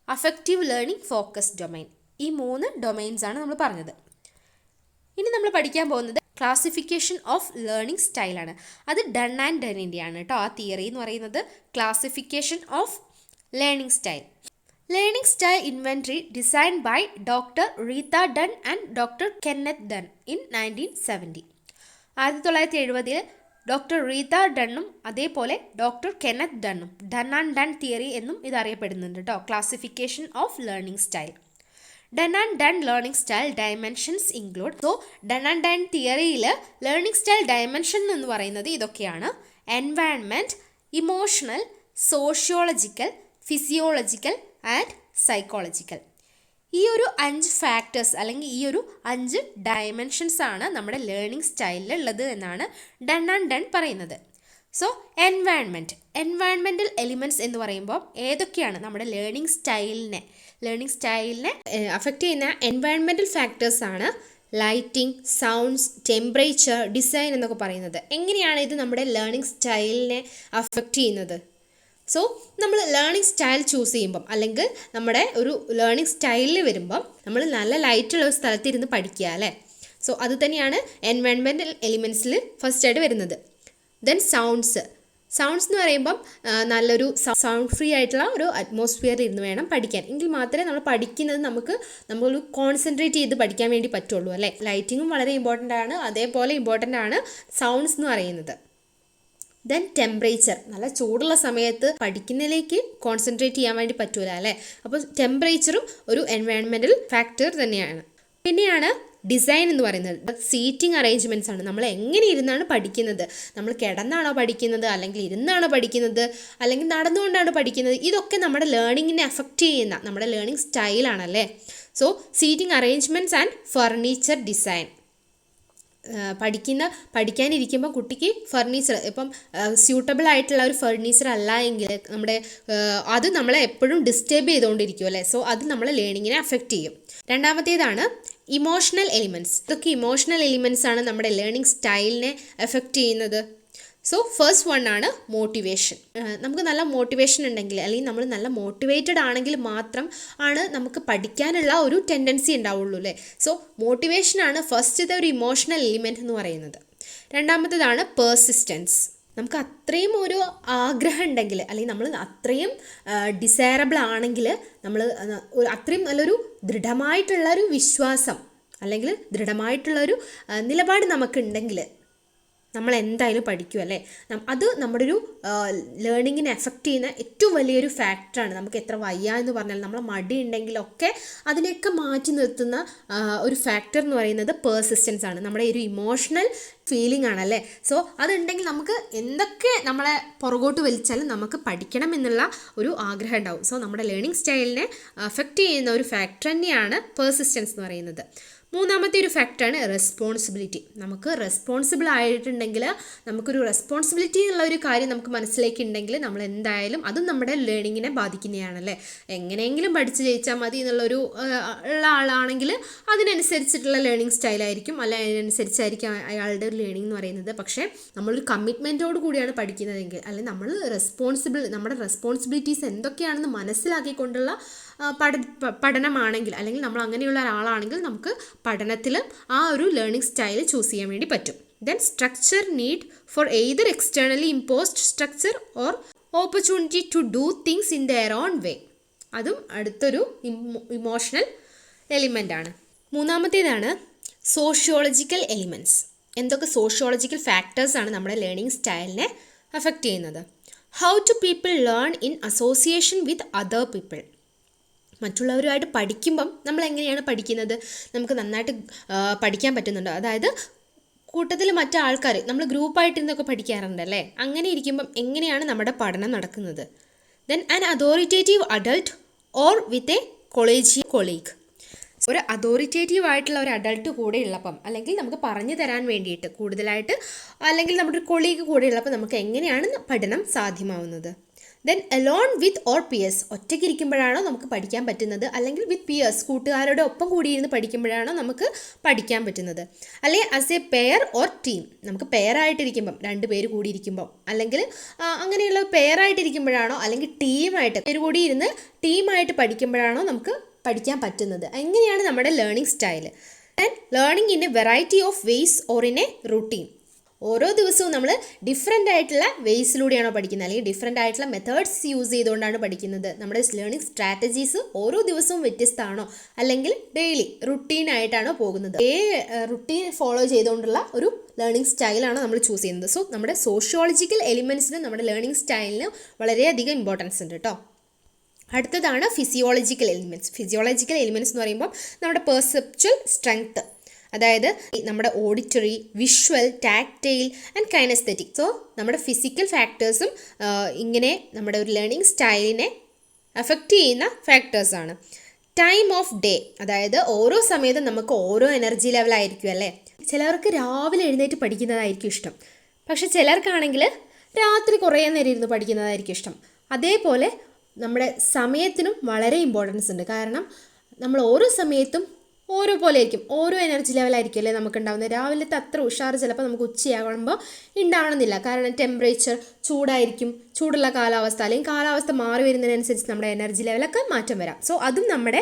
affective learning focus domain. ഈ 3 ഡൊമൈൻസാണ് നമ്മൾ പറഞ്ഞത്. ഇനി നമ്മൾ പഠിക്കാൻ പോകുന്നത് ക്ലാസിഫിക്കേഷൻ ഓഫ് ലേണിംഗ് സ്റ്റൈലാണ്. അത് ഡൺ ആൻഡ് ഡണിൻ്റെയാണ് കേട്ടോ. ആ തിയറി എന്ന് പറയുന്നത് classification of learning style. Learning style inventory designed by doctor Rita Dunn and doctor Kenneth Dunn in 1970. 1970 doctor Rita ഡണ്ണും അതേപോലെ ഡോക്ടർ കെനത്ത് ഡണ്ണും ഡൺ ആൻഡ് ഡൺ തിയറി എന്നും ഇത് അറിയപ്പെടുന്നുണ്ട് കേട്ടോ. Classification of learning style. Dunn and Dunn learning style dimensions include. So Dunn and Dunn തിയറിയിൽ learning style dimension എന്ന് പറയുന്നത് ഇതൊക്കെയാണ്: environment, emotional, sociological, physiological and psychological. ഈ ഒരു 5 ഫാക്ടേഴ്സ് അല്ലെങ്കിൽ ഈ ഒരു 5 ഡയമെൻഷൻസ് ആണ് നമ്മുടെ ലേണിംഗ് സ്റ്റൈലിൽ ഉള്ളത് എന്നാണ് ഡൺ ആൻഡ് ഡൺ പറയുന്നത്. സോ എൻവയൺമെൻറ്റൽ എലിമെൻറ്റ്സ് എന്ന് പറയുമ്പോൾ ഏതൊക്കെയാണ് നമ്മുടെ ലേണിംഗ് സ്റ്റൈലിനെ അഫക്റ്റ് ചെയ്യുന്ന എൻവയൺമെൻറ്റൽ ഫാക്ടേഴ്സ് ആണ് ലൈറ്റിംഗ്, സൗണ്ട്സ്, ടെമ്പറേച്ചർ, ഡിസൈൻ എന്നൊക്കെ പറയുന്നത്. എങ്ങനെയാണ് ഇത് നമ്മുടെ ലേണിംഗ് സ്റ്റൈലിനെ അഫക്റ്റ് ചെയ്യുന്നത്? സോ നമ്മൾ ലേണിംഗ് സ്റ്റൈൽ ചൂസ് ചെയ്യുമ്പം അല്ലെങ്കിൽ നമ്മുടെ ഒരു ലേണിംഗ് സ്റ്റൈലിൽ വരുമ്പം നമ്മൾ നല്ല ലൈറ്റുള്ള ഒരു സ്ഥലത്തിരുന്ന് പഠിക്കുക അല്ലേ. സോ അത് തന്നെയാണ് എൻവയൺമെൻറ്റൽ എലിമെൻറ്റ്സിൽ ഫസ്റ്റ് ആയിട്ട് വരുന്നത്. ദെൻ സൗണ്ട്സ് എന്ന് പറയുമ്പം നല്ലൊരു സൗണ്ട് ഫ്രീ ആയിട്ടുള്ള ഒരു അറ്റ്മോസ്ഫിയറിൽ ഇരുന്ന് വേണം പഠിക്കാൻ. എങ്കിൽ മാത്രമേ നമ്മൾ പഠിക്കുന്നത് നമ്മളൊരു കോൺസെൻട്രേറ്റ് ചെയ്ത് പഠിക്കാൻ വേണ്ടി പറ്റുള്ളൂ അല്ലേ. ലൈറ്റിങ്ങും വളരെ ഇമ്പോർട്ടൻ്റ് ആണ്, അതേപോലെ ഇമ്പോർട്ടൻ്റ് ആണ് സൗണ്ട്സ് എന്ന് പറയുന്നത്. ദെൻ ടെമ്പറേച്ചർ, നല്ല ചൂടുള്ള സമയത്ത് പഠിക്കുന്നതിലേക്ക് കോൺസെൻട്രേറ്റ് ചെയ്യാൻ വേണ്ടി പറ്റൂല അല്ലേ. അപ്പോൾ ടെമ്പറേച്ചറും ഒരു എൻവയൺമെൻറ്റൽ ഫാക്ടർ തന്നെയാണ്. പിന്നെയാണ് ഡിസൈൻ എന്ന് പറയുന്നത്. സീറ്റിംഗ് അറേഞ്ച്മെൻറ്റ്സ് ആണ്. നമ്മൾ എങ്ങനെ ഇരുന്നാണ് പഠിക്കുന്നത്, നമ്മൾ കിടന്നാണോ പഠിക്കുന്നത്, അല്ലെങ്കിൽ ഇരുന്നാണോ പഠിക്കുന്നത്, അല്ലെങ്കിൽ നടന്നുകൊണ്ടാണ് പഠിക്കുന്നത്, ഇതൊക്കെ നമ്മുടെ ലേണിങ്ങിനെ അഫക്റ്റ് ചെയ്യുന്ന നമ്മുടെ ലേണിംഗ് സ്റ്റൈലാണല്ലേ. So seating arrangements and furniture design. പഠിക്കാനിരിക്കുമ്പോൾ കുട്ടിക്ക് ഫർണിച്ചർ ഇപ്പം സ്യൂട്ടബിൾ ആയിട്ടുള്ള ഒരു ഫർണിച്ചർ അല്ല എങ്കിൽ അത് നമ്മളെ എപ്പോഴും ഡിസ്റ്റർബ് ചെയ്തുകൊണ്ടിരിക്കും അല്ലേ. സോ അത് നമ്മളെ ലേണിങ്ങിനെ അഫക്റ്റ് ചെയ്യും. രണ്ടാമത്തേതാണ് ഇമോഷണൽ എലിമെൻറ്റ്സ്. ഇതൊക്കെ ഇമോഷണൽ എലിമെൻറ്റ്സ് ആണ് നമ്മുടെ ലേണിംഗ് സ്റ്റൈലിനെ എഫക്റ്റ് ചെയ്യുന്നത്. സോ ഫസ്റ്റ് വൺ ആണ് മോട്ടിവേഷൻ. നമുക്ക് നല്ല മോട്ടിവേഷൻ ഉണ്ടെങ്കിൽ അല്ലെങ്കിൽ നമ്മൾ നല്ല മോട്ടിവേറ്റഡ് ആണെങ്കിൽ മാത്രം ആണ് നമുക്ക് പഠിക്കാനുള്ള ഒരു ടെൻഡൻസി ഉണ്ടാവുള്ളൂ അല്ലേ. സോ മോട്ടിവേഷനാണ് ഫസ്റ്റത്തെ ഒരു ഇമോഷണൽ എലിമെൻറ്റ് എന്ന് പറയുന്നത്. രണ്ടാമത്തേതാണ് പേഴ്സിസ്റ്റൻസ്. നമുക്ക് അത്രയും ഒരു ആഗ്രഹം ഉണ്ടെങ്കിൽ അല്ലെങ്കിൽ നമ്മൾ അത്രയും ഡിസൈറബിൾ ആണെങ്കിൽ നമ്മൾ അത്രയും നല്ലൊരു ദൃഢമായിട്ടുള്ളൊരു വിശ്വാസം അല്ലെങ്കിൽ ദൃഢമായിട്ടുള്ളൊരു നിലപാട് നമുക്കുണ്ടെങ്കിൽ നമ്മൾ എന്തായാലും പഠിക്കും അല്ലേ. അത് നമ്മുടെ ഒരു ലേണിങ്ങിനെ എഫക്റ്റ് ചെയ്യുന്ന ഏറ്റവും വലിയൊരു ഫാക്ടറാണ്. നമുക്ക് എത്ര വയ്യ എന്ന് പറഞ്ഞാൽ നമ്മളെ മടി ഉണ്ടെങ്കിലൊക്കെ അതിനെയൊക്കെ മാറ്റി നിർത്തുന്ന ഒരു ഫാക്ടർ എന്ന് പറയുന്നത് പേഴ്സിസ്റ്റൻസ് ആണ്. നമ്മുടെ ഒരു ഇമോഷണൽ ഫീലിംഗ് ആണല്ലേ. സോ അതുണ്ടെങ്കിൽ നമുക്ക് എന്തൊക്കെ നമ്മളെ പുറകോട്ട് വലിച്ചാലും നമുക്ക് പഠിക്കണം എന്നുള്ള ഒരു ആഗ്രഹം ഉണ്ടാവും. സോ നമ്മുടെ ലേണിംഗ് സ്റ്റൈലിനെ അഫക്റ്റ് ചെയ്യുന്ന ഒരു ഫാക്ടർ തന്നെയാണ് പേഴ്സിസ്റ്റൻസ് എന്ന് പറയുന്നത്. മൂന്നാമത്തെ ഒരു ഫാക്ടറാണ് റെസ്പോൺസിബിലിറ്റി. നമുക്ക് റെസ്പോൺസിബിൾ ആയിട്ടുണ്ടെങ്കിൽ നമുക്കൊരു റെസ്പോൺസിബിലിറ്റി എന്നുള്ള ഒരു കാര്യം നമുക്ക് മനസ്സിലേക്ക് ഉണ്ടെങ്കിൽ നമ്മൾ എന്തായാലും അതും നമ്മുടെ ലേണിങ്ങിനെ ബാധിക്കുന്നതാണല്ലേ. എങ്ങനെയെങ്കിലും പഠിച്ച് ജയിച്ചാൽ മതി എന്നുള്ളൊരു ഉള്ള ആളാണെങ്കിൽ അതിനനുസരിച്ചിട്ടുള്ള ലേണിംഗ് സ്റ്റൈലായിരിക്കും, അല്ല അതിനനുസരിച്ചായിരിക്കും അയാളുടെ ഒരു ലേണിംഗ് എന്ന് പറയുന്നത്. പക്ഷേ നമ്മളൊരു കമ്മിറ്റ്മെൻറ്റോട് കൂടിയാണ് പഠിക്കുന്നതെങ്കിൽ അല്ലെങ്കിൽ നമ്മൾ നമ്മുടെ റെസ്പോൺസിബിലിറ്റീസ് എന്തൊക്കെയാണെന്ന് മനസ്സിലാക്കിക്കൊണ്ടുള്ള പഠനമാണെങ്കിൽ അല്ലെങ്കിൽ നമ്മൾ അങ്ങനെയുള്ള ഒരാളാണെങ്കിൽ നമുക്ക് പഠനത്തിൽ ആ ഒരു ലേണിംഗ് സ്റ്റൈൽ ചൂസ് ചെയ്യാൻ വേണ്ടി പറ്റും. Then structure need for either externally imposed structure or opportunity to do things in their own way. അതും അടുത്തൊരു ഇമോഷണൽ എലിമെൻ്റ് ആണ്. മൂന്നാമത്തേതാണ് സോഷ്യോളജിക്കൽ എലിമെൻറ്റ്സ്. എന്തൊക്കെ സോഷ്യോളജിക്കൽ ഫാക്ടേഴ്സ് ആണ് നമ്മുടെ ലേണിംഗ് സ്റ്റൈലിനെ അഫക്റ്റ് ചെയ്യുന്നത്? How to people learn in association with other people. മറ്റുള്ളവരുമായിട്ട് പഠിക്കുമ്പം നമ്മൾ എങ്ങനെയാണ് പഠിക്കുന്നത്, നമുക്ക് നന്നായിട്ട് പഠിക്കാൻ പറ്റുന്നുണ്ടോ? അതായത് കൂട്ടത്തിൽ മറ്റു ആൾക്കാർ നമ്മൾ ഗ്രൂപ്പായിട്ടിരുന്നൊക്കെ പഠിക്കാറുണ്ടല്ലേ. അങ്ങനെ ഇരിക്കുമ്പം എങ്ങനെയാണ് നമ്മുടെ പഠനം നടക്കുന്നത്? Then an authoritative adult or with a collegial colleague. ഒരു അതോറിറ്റേറ്റീവ് ആയിട്ടുള്ള ഒരു അഡൾട്ട് കൂടെ ഉള്ളപ്പം അല്ലെങ്കിൽ നമുക്ക് പറഞ്ഞു തരാൻ വേണ്ടിയിട്ട് കൂടുതലായിട്ട് അല്ലെങ്കിൽ നമ്മുടെ ഒരു കൊളീഗ് കൂടെ ഉള്ളപ്പോൾ നമുക്ക് എങ്ങനെയാണ് പഠനം സാധ്യമാവുന്നത്? Then alone with or peers. ഒറ്റയ്ക്ക് ഇരിക്കുമ്പോഴാണോ നമുക്ക് പഠിക്കാൻ പറ്റുന്നത്, അല്ലെങ്കിൽ വിത്ത് പിയേഴ്സ് കൂട്ടുകാരുടെ ഒപ്പം കൂടിയിരുന്ന് പഠിക്കുമ്പോഴാണോ നമുക്ക് പഠിക്കാൻ പറ്റുന്നത്? അല്ലെങ്കിൽ as A pair or team. നമുക്ക് പെയറായിട്ടിരിക്കുമ്പം 2 പേര് കൂടി ഇരിക്കുമ്പം അല്ലെങ്കിൽ അങ്ങനെയുള്ള പെയറായിട്ടിരിക്കുമ്പോഴാണോ അല്ലെങ്കിൽ ടീമായിട്ട് പേര് കൂടി ഇരുന്ന് ടീമായിട്ട് പഠിക്കുമ്പോഴാണോ നമുക്ക് പഠിക്കാൻ പറ്റുന്നത്? എങ്ങനെയാണ് നമ്മുടെ learning style? And learning in a variety of ways or in a routine. ഓരോ ദിവസവും നമ്മൾ ഡിഫറെൻ്റ് ആയിട്ടുള്ള വേസിലൂടെയാണോ പഠിക്കുന്നത്, അല്ലെങ്കിൽ ഡിഫറെൻ്റ് ആയിട്ടുള്ള മെത്തേഡ്സ് യൂസ് ചെയ്തുകൊണ്ടാണ് പഠിക്കുന്നത്, നമ്മുടെ ലേണിംഗ് സ്ട്രാറ്റജീസ് ഓരോ ദിവസവും വ്യത്യസ്തമാണോ, അല്ലെങ്കിൽ ഡെയിലി റുട്ടീനായിട്ടാണോ പോകുന്നത്, റുട്ടീൻ ഫോളോ ചെയ്തുകൊണ്ടുള്ള ഒരു ലേണിംഗ് സ്റ്റൈലാണ് നമ്മൾ ചൂസ് ചെയ്യുന്നത്. സോ നമ്മുടെ സോഷ്യോളജിക്കൽ എലിമെൻറ്റ്സിന് നമ്മുടെ ലേണിംഗ് സ്റ്റൈലിന് വളരെയധികം ഇമ്പോർട്ടൻസ് ഉണ്ട് കേട്ടോ. അടുത്തതാണ് ഫിസിയോളജിക്കൽ എലിമെൻറ്റ്സ്. ഫിസിയോളജിക്കൽ എലിമെൻറ്റ്സ് എന്ന് പറയുമ്പോൾ നമ്മുടെ പെർസെപ്ച്വൽ സ്ട്രെങ്ത്, അതായത് നമ്മുടെ auditory, visual, tactile and kinesthetic. So നമ്മുടെ ഫിസിക്കൽ ഫാക്ടേഴ്സും ഇങ്ങനെ നമ്മുടെ ഒരു ലേണിംഗ് സ്റ്റൈലിനെ അഫക്റ്റ് ചെയ്യുന്ന ഫാക്ടേഴ്സാണ്. ടൈം ഓഫ് ഡേ, അതായത് ഓരോ സമയത്തും നമുക്ക് ഓരോ എനർജി ലെവലായിരിക്കും അല്ലേ. ചിലർക്ക് രാവിലെ എഴുന്നേറ്റ് പഠിക്കുന്നതായിരിക്കും ഇഷ്ടം, പക്ഷെ ചിലർക്കാണെങ്കിൽ രാത്രി കുറേ നേരം ഇരുന്ന് പഠിക്കുന്നതായിരിക്കും ഇഷ്ടം. അതേപോലെ നമ്മുടെ സമയത്തിനും വളരെ ഇമ്പോർട്ടൻസ് ഉണ്ട്. കാരണം നമ്മൾ ഓരോ സമയത്തും ഓരോ പോലെ ആയിരിക്കും, ഓരോ എനർജി ലെവലായിരിക്കും അല്ലേ നമുക്ക് ഉണ്ടാകുന്നത്. രാവിലത്തെ അത്ര ഉഷാർ ചിലപ്പോൾ നമുക്ക് ഉച്ചയാകുമ്പോൾ ഉണ്ടാവണമെന്നില്ല. കാരണം ടെമ്പറേച്ചർ ചൂടായിരിക്കും, ചൂടുള്ള കാലാവസ്ഥ അല്ലെങ്കിൽ കാലാവസ്ഥ മാറി വരുന്നതിനനുസരിച്ച് നമ്മുടെ എനർജി ലെവലൊക്കെ മാറ്റം വരാം. സോ അതും നമ്മുടെ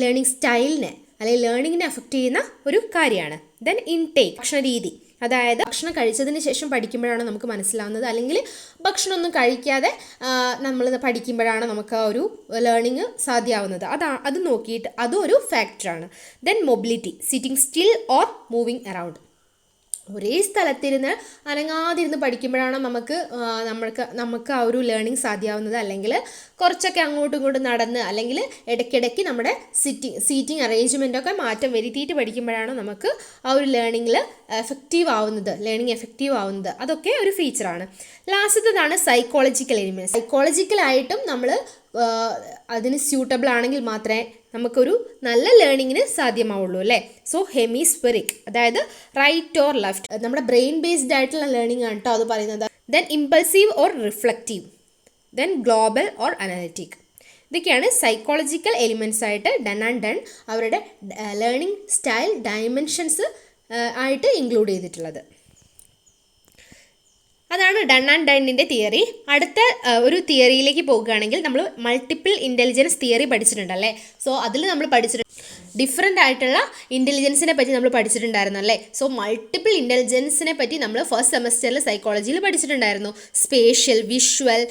ലേണിംഗ് സ്റ്റൈലിനെ അല്ലെങ്കിൽ ലേണിങ്ങിനെ അഫക്റ്റ് ചെയ്യുന്ന ഒരു കാര്യമാണ്. ദെൻ ഇൻടേക്ക്, ഭക്ഷണ രീതി, അതായത് ഭക്ഷണം കഴിച്ചതിന് ശേഷം പഠിക്കുമ്പോഴാണ് നമുക്ക് മനസ്സിലാവുന്നത്, അല്ലെങ്കിൽ ഭക്ഷണമൊന്നും കഴിക്കാതെ നമ്മൾ പഠിക്കുമ്പോഴാണ് നമുക്ക് ആ ഒരു ലേണിങ് സാധ്യമാവുന്നത്. അത് നോക്കിയിട്ട് അതും ഒരു ഫാക്ടറാണ്. Then mobility, sitting still or moving around. ഒരേ സ്ഥലത്തിരുന്ന് അനങ്ങാതിരുന്ന് പഠിക്കുമ്പോഴാണ് നമുക്ക് ആ ഒരു ലേണിംഗ് സാധ്യമാവുന്നത്. അല്ലെങ്കിൽ കുറച്ചൊക്കെ അങ്ങോട്ടും ഇങ്ങോട്ടും നടന്ന്, അല്ലെങ്കിൽ ഇടയ്ക്കിടയ്ക്ക് നമ്മുടെ സീറ്റിംഗ് അറേഞ്ച്മെൻറ്റൊക്കെ മാറ്റം വരുത്തിയിട്ട് പഠിക്കുമ്പോഴാണ് നമുക്ക് ആ ഒരു ലേണിംഗ് എഫക്റ്റീവ് ആവുന്നത്. അതൊക്കെ ഒരു ഫീച്ചറാണ്. ലാസ്റ്റത്തേതാണ് സൈക്കോളജിക്കൽ എലിമെൻറ്റ്സ്. സൈക്കോളജിക്കലായിട്ടും നമ്മൾ അതിന് സ്യൂട്ടബിൾ ആണെങ്കിൽ മാത്രമേ നമുക്കൊരു നല്ല ലേണിങ്ങിന് സാധ്യമാവുള്ളൂ അല്ലേ. സോ ഹെമിസ്ഫെറിക്, അതായത് റൈറ്റ് ഓർ ലെഫ്റ്റ്, നമ്മുടെ ബ്രെയിൻ ബേസ്ഡ് ആയിട്ടുള്ള ലേണിംഗ് ആണ് കേട്ടോ അത് പറയുന്നത്. Then impulsive or reflective, then global or analytic. ഇതൊക്കെയാണ് സൈക്കോളജിക്കൽ എലിമെൻറ്റ്സ് ആയിട്ട് ഡൺ ആൻഡ് ഡൺ അവരുടെ ലേണിംഗ് സ്റ്റൈൽ ഡയമെൻഷൻസ് ആയിട്ട് ഇൻക്ലൂഡ് ചെയ്തിട്ടുള്ളത്. അതാണ് ഡൺ ആൻഡ് ഡണ്ണിൻ്റെ തിയറി. അടുത്ത ഒരു തിയറിയിലേക്ക് പോകുകയാണെങ്കിൽ നമ്മൾ മൾട്ടിപ്പിൾ ഇൻ്റലിജൻസ് തിയറി പഠിച്ചിട്ടുണ്ടല്ലേ. സോ അതിൽ നമ്മൾ പഠിച്ചിട്ടുണ്ട് ഡിഫറെൻ്റ് ആയിട്ടുള്ള ഇൻ്റലിജൻസിനെ പറ്റി നമ്മൾ പഠിച്ചിട്ടുണ്ടായിരുന്നു അല്ലേ. സോ മൾട്ടിപ്പിൾ ഇൻ്റലിജൻസിനെ പറ്റി നമ്മൾ ഫസ്റ്റ് സെമസ്റ്ററിൽ സൈക്കോളജിയിൽ പഠിച്ചിട്ടുണ്ടായിരുന്നു. സ്പേഷ്യൽ, വിഷ്വൽ,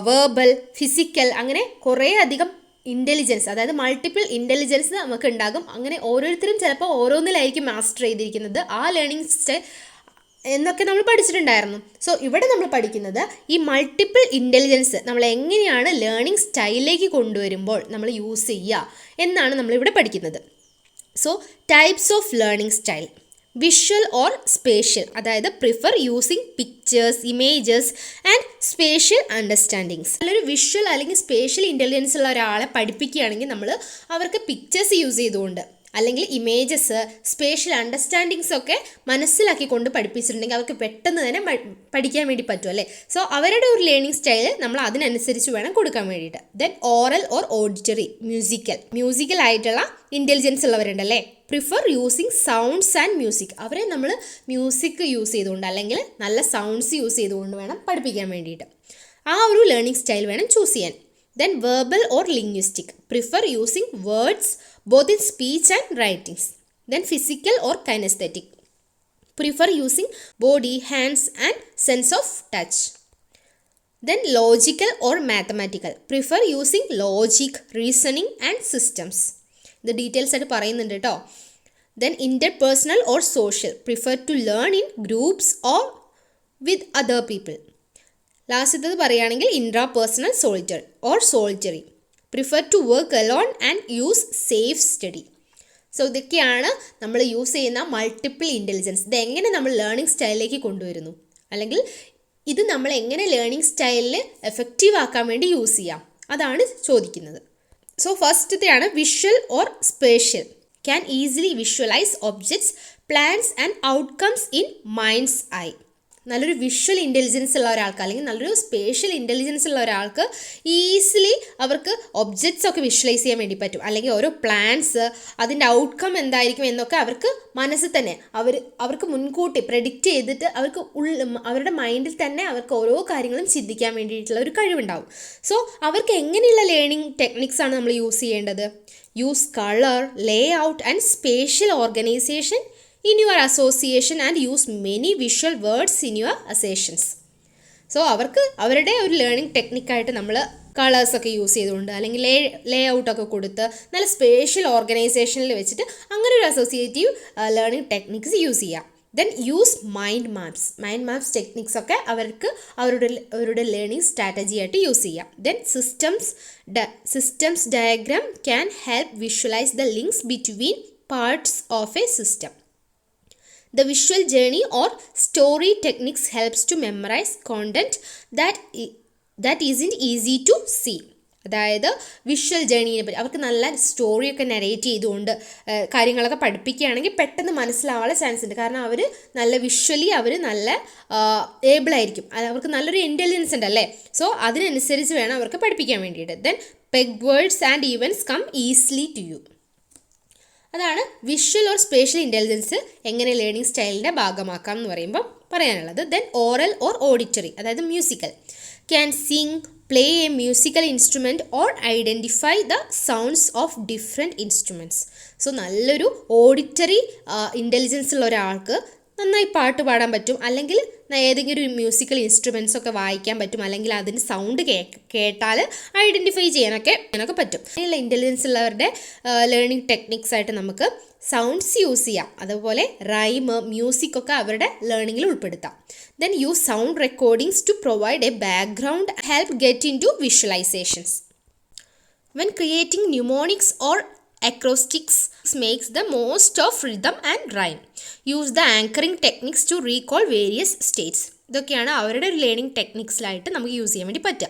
വെർബൽ, ഫിസിക്കൽ, അങ്ങനെ കുറേ അധികം ഇൻ്റലിജൻസ്, അതായത് മൾട്ടിപ്പിൾ ഇൻ്റലിജൻസ് നമുക്ക് ഉണ്ടാകും. അങ്ങനെ ഓരോരുത്തരും ചിലപ്പോൾ ഓരോന്നിലായിരിക്കും മാസ്റ്റർ ചെയ്തിരിക്കുന്നത് ആ ലേണിംഗ് സ്റ്റൈൽ എന്നൊക്കെ നമ്മൾ പഠിച്ചിട്ടുണ്ടായിരുന്നു. സോ ഇവിടെ നമ്മൾ പഠിക്കുന്നത് ഈ മൾട്ടിപ്പിൾ ഇൻ്റലിജൻസ് നമ്മൾ എങ്ങനെയാണ് ലേണിംഗ് സ്റ്റൈലിലേക്ക് കൊണ്ടുവരുമ്പോൾ നമ്മൾ യൂസ് ചെയ്യുക എന്നാണ് നമ്മളിവിടെ പഠിക്കുന്നത്. So types of learning style, visual or spatial, അതായത് prefer using pictures, images and spatial understandings. നല്ലൊരു വിഷ്വൽ അല്ലെങ്കിൽ സ്പേഷ്യൽ ഇൻ്റലിജൻസ് ഉള്ള ഒരാളെ പഠിപ്പിക്കുകയാണെങ്കിൽ നമ്മൾ അവർക്ക് പിക്ചേഴ്സ് യൂസ് ചെയ്തുകൊണ്ട് അല്ലെങ്കിൽ ഇമേജസ്, സ്പേഷ്യൽ അണ്ടർസ്റ്റാൻഡിങ്സ് ഒക്കെ മനസ്സിലാക്കിക്കൊണ്ട് പഠിപ്പിച്ചിട്ടുണ്ടെങ്കിൽ അവർക്ക് പെട്ടെന്ന് തന്നെ പഠിക്കാൻ വേണ്ടി പറ്റും അല്ലേ. സോ അവരുടെ ഒരു ലേണിംഗ് സ്റ്റൈൽ നമ്മൾ അതിനനുസരിച്ച് വേണം കൊടുക്കാൻ വേണ്ടിയിട്ട്. Then oral or auditory, musical ആയിട്ടുള്ള ഇൻ്റലിജൻസ് ഉള്ളവരുണ്ടല്ലേ. Prefer using sounds and music, അവരെ നമ്മൾ മ്യൂസിക് യൂസ് ചെയ്തുകൊണ്ട് അല്ലെങ്കിൽ നല്ല സൗണ്ട്സ് യൂസ് ചെയ്തുകൊണ്ട് വേണം പഠിപ്പിക്കാൻ വേണ്ടിയിട്ട്. ആ ഒരു ലേണിംഗ് സ്റ്റൈൽ വേണം ചൂസ് ചെയ്യാൻ. Then verbal or linguistic, prefer using words both in speech and writings. Then physical or kinesthetic, prefer using body, hands and sense of touch. Then logical or mathematical, prefer using logic, reasoning and systems. The details ആയിട്ട് പറയുന്നുണ്ട് കേട്ടോ. Then interpersonal or social, prefer to learn in groups or with other people. ലാസ്റ്റത്തത് പറയുകയാണെങ്കിൽ intrapersonal solitary, prefer to work alone and use safe study. So ഇതൊക്കെയാണ് നമ്മൾ use ചെയ്യുന്ന multiple intelligence. ഇതെങ്ങനെ നമ്മൾ ലേണിംഗ് സ്റ്റൈലിലേക്ക് കൊണ്ടുവരുന്നു, അല്ലെങ്കിൽ ഇത് നമ്മൾ എങ്ങനെ ലേണിംഗ് സ്റ്റൈലിൽ എഫക്റ്റീവ് ആക്കാൻ വേണ്ടി യൂസ് ചെയ്യാം, അതാണ് ചോദിക്കുന്നത്. സോ ഫസ്റ്റത്തെയാണ് visual or spatial, can easily visualise objects, plans and outcomes in mind's eye. നല്ലൊരു വിഷ്വൽ ഇൻ്റലിജൻസ് ഉള്ള ഒരാൾക്ക് അല്ലെങ്കിൽ നല്ലൊരു സ്പേഷ്യൽ ഇൻ്റലിജൻസ് ഉള്ള ഒരാൾക്ക് ഈസിലി അവർക്ക് ഒബ്ജക്ട്സ് ഒക്കെ വിഷ്വലൈസ് ചെയ്യാൻ വേണ്ടി പറ്റും. അല്ലെങ്കിൽ ഓരോ പ്ലാൻസ്, അതിൻ്റെ ഔട്ട്കം എന്തായിരിക്കും എന്നൊക്കെ അവർക്ക് മനസ്സിൽ തന്നെ അവർക്ക് മുൻകൂട്ടി പ്രെഡിക്റ്റ് ചെയ്തിട്ട് അവരുടെ മൈൻഡിൽ തന്നെ അവർക്ക് ഓരോ കാര്യങ്ങളും ചിന്തിക്കാൻ വേണ്ടിയിട്ടുള്ള ഒരു കഴിവുണ്ടാവും. സോ അവർക്ക് എങ്ങനെയുള്ള ലേണിംഗ് ടെക്നിക്സ് ആണ് നമ്മൾ യൂസ് ചെയ്യേണ്ടത്? Use colour, Leh out and spatial organisation in your association and use many visual words in your assertions. So അവർക്ക് അവരുടെ ഒരു ലേണിംഗ് ടെക്നിക്കായിട്ട് നമ്മൾ കളേഴ്സൊക്കെ യൂസ് ചെയ്തുകൊണ്ട് അല്ലെങ്കിൽ ലേ ഔട്ടൊക്കെ കൊടുത്ത് നല്ല സ്പേഷ്യൽ ഓർഗനൈസേഷനിൽ വെച്ചിട്ട് അങ്ങനെ ഒരു അസോസിയേറ്റീവ് ലേണിംഗ് ടെക്നിക്സ് യൂസ് ചെയ്യാം. Then use mind maps techniques ഒക്കെ അവർക്ക് അവരുടെ ലേണിംഗ് സ്ട്രാറ്റജി ആയിട്ട് യൂസ് ചെയ്യാം. Then systems diagram can help visualise the links between parts of a system. The visual journey or story techniques helps to memorize content that isn't easy to see. അതായത് visual ജേണിയെ പറ്റി അവർക്ക് നല്ല സ്റ്റോറിയൊക്കെ narrate ചെയ്തുകൊണ്ട് കാര്യങ്ങളൊക്കെ പഠിപ്പിക്കുകയാണെങ്കിൽ പെട്ടെന്ന് മനസ്സിലാവാനുള്ള chance ഉണ്ട്. കാരണം അവർ നല്ല വിഷ്വലി അവർ നല്ല ഏബിളായിരിക്കും, അവർക്ക് നല്ലൊരു ഇൻ്റലിജൻസ് ഉണ്ട് അല്ലേ. സോ അതിനനുസരിച്ച് വേണം അവർക്ക് പഠിപ്പിക്കാൻ വേണ്ടിയിട്ട്. Then peg words and events come easily to you. അതാണ് വിഷ്വൽ ഓർ സ്പേഷ്യൽ ഇൻ്റലിജൻസ് എങ്ങനെ ലേണിംഗ് സ്റ്റൈലിൻ്റെ ഭാഗമാക്കാം എന്ന് പറയുമ്പോൾ പറയാനുള്ളത്. ദെൻ ഓറൽ ഓർ ഓഡിറ്ററി, അതായത് musical, can sing, play a musical instrument or identify the sounds of different instruments. So നല്ലൊരു auditory intelligence ഉള്ള ഒരാൾക്ക് നന്നായി പാട്ട് പാടാൻ പറ്റും, അല്ലെങ്കിൽ ഏതെങ്കിലും ഒരു മ്യൂസിക്കൽ ഇൻസ്ട്രുമെൻറ്റ്സ് ഒക്കെ വായിക്കാൻ പറ്റും, അല്ലെങ്കിൽ അതിൻ്റെ സൗണ്ട് കേട്ടാൽ ഐഡൻറ്റിഫൈ ചെയ്യാനൊക്കെ പറ്റും. അങ്ങനെയുള്ള ഇൻ്റലിജൻസ് ഉള്ളവരുടെ ലേണിംഗ് ടെക്നിക്സ് ആയിട്ട് നമുക്ക് സൗണ്ട്സ് യൂസ് ചെയ്യാം. അതുപോലെ റൈം, മ്യൂസിക് ഒക്കെ അവരുടെ ലേണിങ്ങിൽ ഉൾപ്പെടുത്താം. Then use sound recordings to provide a background help get into visualisations. When creating mnemonics or acrostics makes the most of rhythm and rhyme. Use the anchoring techniques to recall various states. ഇതൊക്കെയാണ് അവരുടെ learning ടെക്നിക്സിലായിട്ട് നമുക്ക് use ചെയ്യാൻ വേണ്ടി പറ്റുക.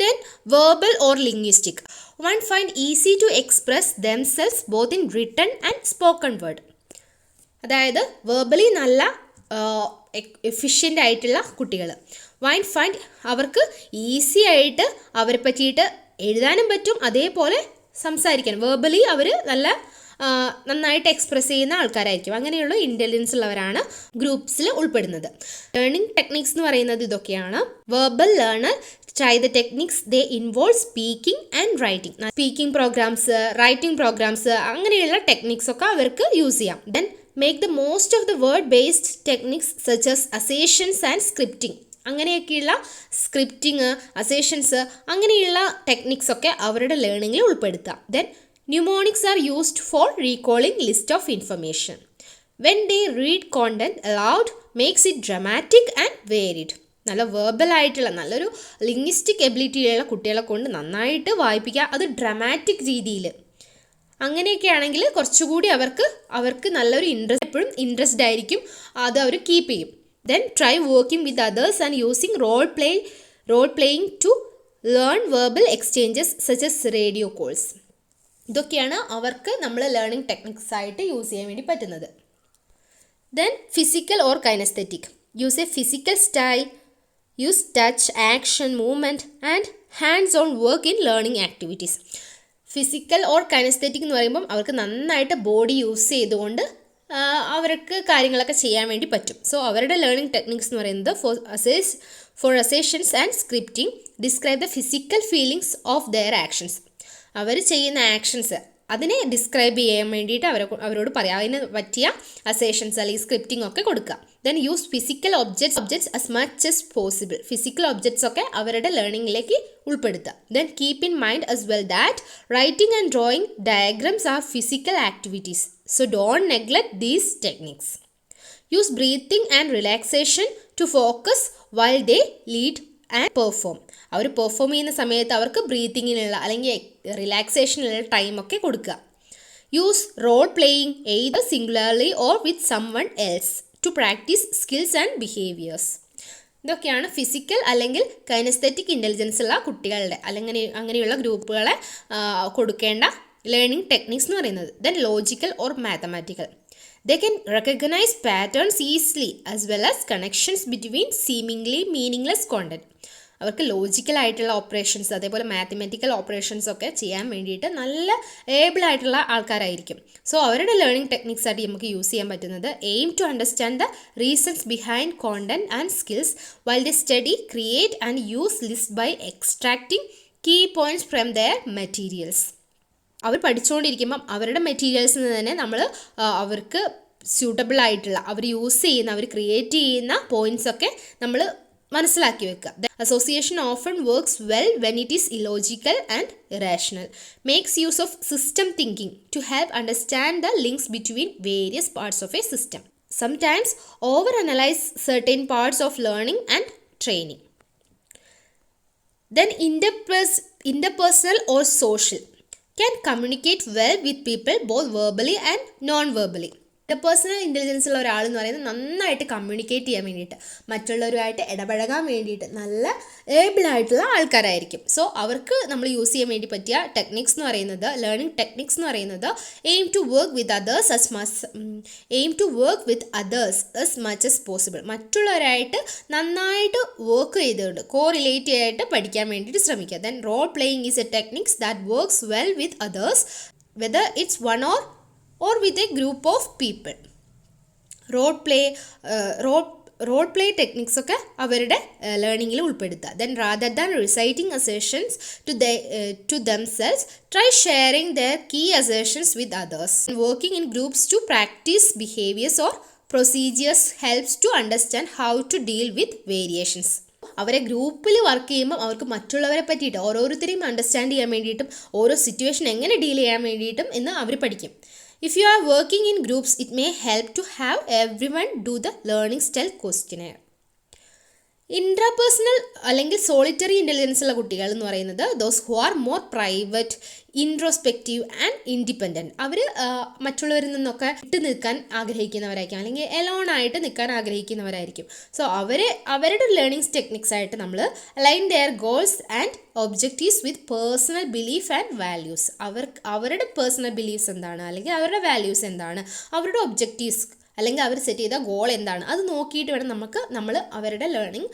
Then verbal or linguistic, one find easy to express themselves both in written and spoken word. അതായത് verbally നല്ല efficient ആയിട്ടുള്ള കുട്ടികൾ, ഫൈൻഡ് അവർക്ക് ഈസി ആയിട്ട് അവരെ പറ്റിയിട്ട് എഴുതാനും പറ്റും, അതേപോലെ സംസാരിക്കാൻ വെർബലി അവർ നല്ല നന്നായിട്ട് എക്സ്പ്രസ് ചെയ്യുന്ന ആൾക്കാരായിരിക്കും. അങ്ങനെയുള്ള ഇൻ്റലിജൻസ് ഉള്ളവരാണ് ഗ്രൂപ്പ്സിൽ ഉൾപ്പെടുന്നത്. ലേണിംഗ് ടെക്നിക്സ് എന്ന് പറയുന്നത് ഇതൊക്കെയാണ്. Verbal learner try the techniques they involve speaking and writing. Speaking programs, writing programs, അങ്ങനെയുള്ള ടെക്നിക്സ് ഒക്കെ അവർക്ക് യൂസ് ചെയ്യാം. Then make the most of the word based techniques such as assertions and scripting. അങ്ങനെയൊക്കെയുള്ള scripting, assertions, അങ്ങനെയുള്ള techniques ഒക്കെ അവരുടെ ലേണിങ്ങിൽ ഉൾപ്പെടുത്താം. Then mnemonics are used for recalling list of information. When they read content aloud makes it dramatic and varied. നല്ല വെർബലായിട്ടുള്ള നല്ലൊരു linguistic എബിലിറ്റിയുള്ള കുട്ടികളെ കൊണ്ട് നന്നായിട്ട് വായിപ്പിക്കുക, അത് ഡ്രമാറ്റിക് രീതിയിൽ. അങ്ങനെയൊക്കെ ആണെങ്കിൽ കുറച്ചുകൂടി അവർക്ക് നല്ലൊരു എപ്പോഴും ഇൻട്രസ്റ്റ് ആയിരിക്കും, അത് അവർ കീപ്പ് ചെയ്യും. Then try working with others and using role playing to learn verbal exchanges such as radio calls. ഇതൊക്കെയാണ് അവർക്ക് നമ്മൾ ലേണിംഗ് ടെക്നിക്സ് ആയിട്ട് യൂസ് ചെയ്യാൻ വേണ്ടി പറ്റുന്നത്. Then physical or kinesthetic, use a physical style, use touch, action, movement and hands on work in learning activities. Physical or kinesthetic എന്ന് പറയുമ്പം അവർക്ക് നന്നായിട്ട് ബോഡി യൂസ് ചെയ്തുകൊണ്ട് അവർക്ക് കാര്യങ്ങളൊക്കെ ചെയ്യാൻ വേണ്ടി പറ്റും. സോ അവരുടെ ലേണിംഗ് ടെക്നിക്സ് എന്ന് പറയുന്നത് for assertions and scripting describe the physical feelings of their actions. അവർ ചെയ്യുന്ന ആക്ഷൻസ് അതിനെ ഡിസ്ക്രൈബ് ചെയ്യാൻ വേണ്ടിയിട്ട് അവരോട് പറയാം, അതിന് പറ്റിയ അസേഷൻസ് അല്ലെങ്കിൽ സ്ക്രിപ്റ്റിംഗ് ഒക്കെ കൊടുക്കുക. Then use physical objects as much as possible. Physical objects ഒക്കെ അവരുടെ ലേണിങ്ങിലേക്ക് ഉൾപ്പെടുത്തുക. Then keep in mind as well that writing and drawing diagrams are physical activities. So don't neglect these techniques. Use breathing and relaxation to focus while they lead and perform. അവർ perform ചെയ്യുന്ന സമയത്ത് അവർക്ക് ബ്രീത്തിങ്ങിനുള്ള അല്ലെങ്കിൽ റിലാക്സേഷനുള്ള ടൈമൊക്കെ കൊടുക്കുക. Use role playing either singularly or with someone else to practise skills and behaviours. ഇതൊക്കെയാണ് ഫിസിക്കൽ അല്ലെങ്കിൽ കൈനസ്തെറ്റിക് ഇൻ്റലിജൻസ് ഉള്ള കുട്ടികളുടെ അല്ലെങ്കിൽ അങ്ങനെയുള്ള ഗ്രൂപ്പുകളെ കൊടുക്കേണ്ട ലേണിംഗ് ടെക്നിക്സ് എന്ന് പറയുന്നത്. Then logical or mathematical, they can recognize patterns easily as well as connections between seemingly meaningless content. അവർക്ക് ലോജിക്കൽ ആയിട്ടുള്ള ഓപ്പറേഷൻസ് അതേപോലെ മാത്തമാറ്റിക്കൽ ഓപ്പറേഷൻസ് ഒക്കെ ചെയ്യാൻ വേണ്ടിയിട്ട് നല്ല ഏബിൾ ആയിട്ടുള്ള ആൾക്കാരായിരിക്കും. സോ അവരുടെ ലേണിംഗ് ടെക്നിക്സ് ആയിട്ട് നമുക്ക് യൂസ് ചെയ്യാൻ പറ്റുന്നത് aim to understand the reasons behind content and skills while the study, create and use list by extracting key points from their materials. അവർ പഠിച്ചുകൊണ്ടിരിക്കുമ്പം അവരുടെ മെറ്റീരിയൽസിൽ നിന്ന് തന്നെ നമ്മൾ അവർക്ക് സ്യൂട്ടബിൾ ആയിട്ടുള്ള അവർ യൂസ് ചെയ്യുന്ന അവർ ക്രിയേറ്റ് ചെയ്യുന്ന പോയിന്റ്സ് ഒക്കെ നമ്മൾ മനസ്സിലാക്കി വെക്കുക. Association often works well when it is illogical and irrational. Makes use of system thinking to help understand the links between various parts of a system. Sometimes overanalyze certain parts of learning and training. Then interpersonal or social. Can communicate well with people both verbally and non-verbally. Interpersonal intelligence ഉള്ള ഒരാൾ എന്ന് പറയുന്നത് നന്നായിട്ട് communicate ചെയ്യാൻ വേണ്ടിയിട്ട്, മറ്റുള്ളവരുമായിട്ട് ഇടപഴകാൻ വേണ്ടിയിട്ട് നല്ല ഏബിൾ ആയിട്ടുള്ള ആൾക്കാരായിരിക്കും. സോ അവർക്ക് നമ്മൾ യൂസ് ചെയ്യാൻ വേണ്ടി പറ്റിയ ടെക്നിക്സ് എന്ന് പറയുന്നത്, ലേണിംഗ് ടെക്നിക്സ് എന്ന് പറയുന്നത് aim to work with others as much as possible. മറ്റുള്ളവരായിട്ട് നന്നായിട്ട് വർക്ക് ചെയ്തുകൊണ്ട് കോറിലേറ്റ് ആയിട്ട് പഠിക്കാൻ വേണ്ടിയിട്ട് ശ്രമിക്കുക. Then role playing is a techniques that works well with others, whether it's one or with a group of people. Role play techniques ഒക്കെ അവരുടെ ലേണിങ്ങിൽ ഉൾപ്പെടുത്തുക. Then rather than reciting assertions to themselves, try sharing their key assertions with others. Working in groups to practise behaviours or procedures helps to understand how to deal with variations. അവരെ ഗ്രൂപ്പിൽ work ചെയ്യുമ്പോൾ അവർക്ക് മറ്റുള്ളവരെ പറ്റിയിട്ട് ഓരോരുത്തരെയും understand ചെയ്യാൻ വേണ്ടിയിട്ടും ഓരോ സിറ്റുവേഷൻ എങ്ങനെ ഡീൽ ചെയ്യാൻ വേണ്ടിയിട്ടും എന്ന് അവർ പഠിക്കും. If you are working in groups, it may help to have everyone do the learning style questionnaire. Intrapersonal അല്ലെങ്കിൽ സോളിറ്ററി ഇൻ്റലിജൻസ് ഉള്ള കുട്ടികൾ എന്ന് പറയുന്നത് those who are more private, introspective and independent. അവർ മറ്റുള്ളവരിൽ നിന്നൊക്കെ വിട്ട് നിൽക്കാൻ ആഗ്രഹിക്കുന്നവരായിരിക്കും, അല്ലെങ്കിൽ എലോൺ ആയിട്ട് നിൽക്കാൻ ആഗ്രഹിക്കുന്നവരായിരിക്കും. സോ അവരുടെ ലേണിംഗ് ടെക്നിക്സ് ആയിട്ട് നമ്മൾ align their goals and objectives with personal belief and values. അവരുടെ പേഴ്സണൽ ബിലീഫ്സ് എന്താണ്, അല്ലെങ്കിൽ അവരുടെ വാല്യൂസ് എന്താണ്, അവരുടെ ഒബ്ജക്റ്റീവ്സ് അല്ലെങ്കിൽ അവർ സെറ്റ് ചെയ്ത ഗോൾ എന്താണ്, അത് നോക്കിയിട്ട് വേണം നമ്മൾ അവരുടെ ലേണിംഗ്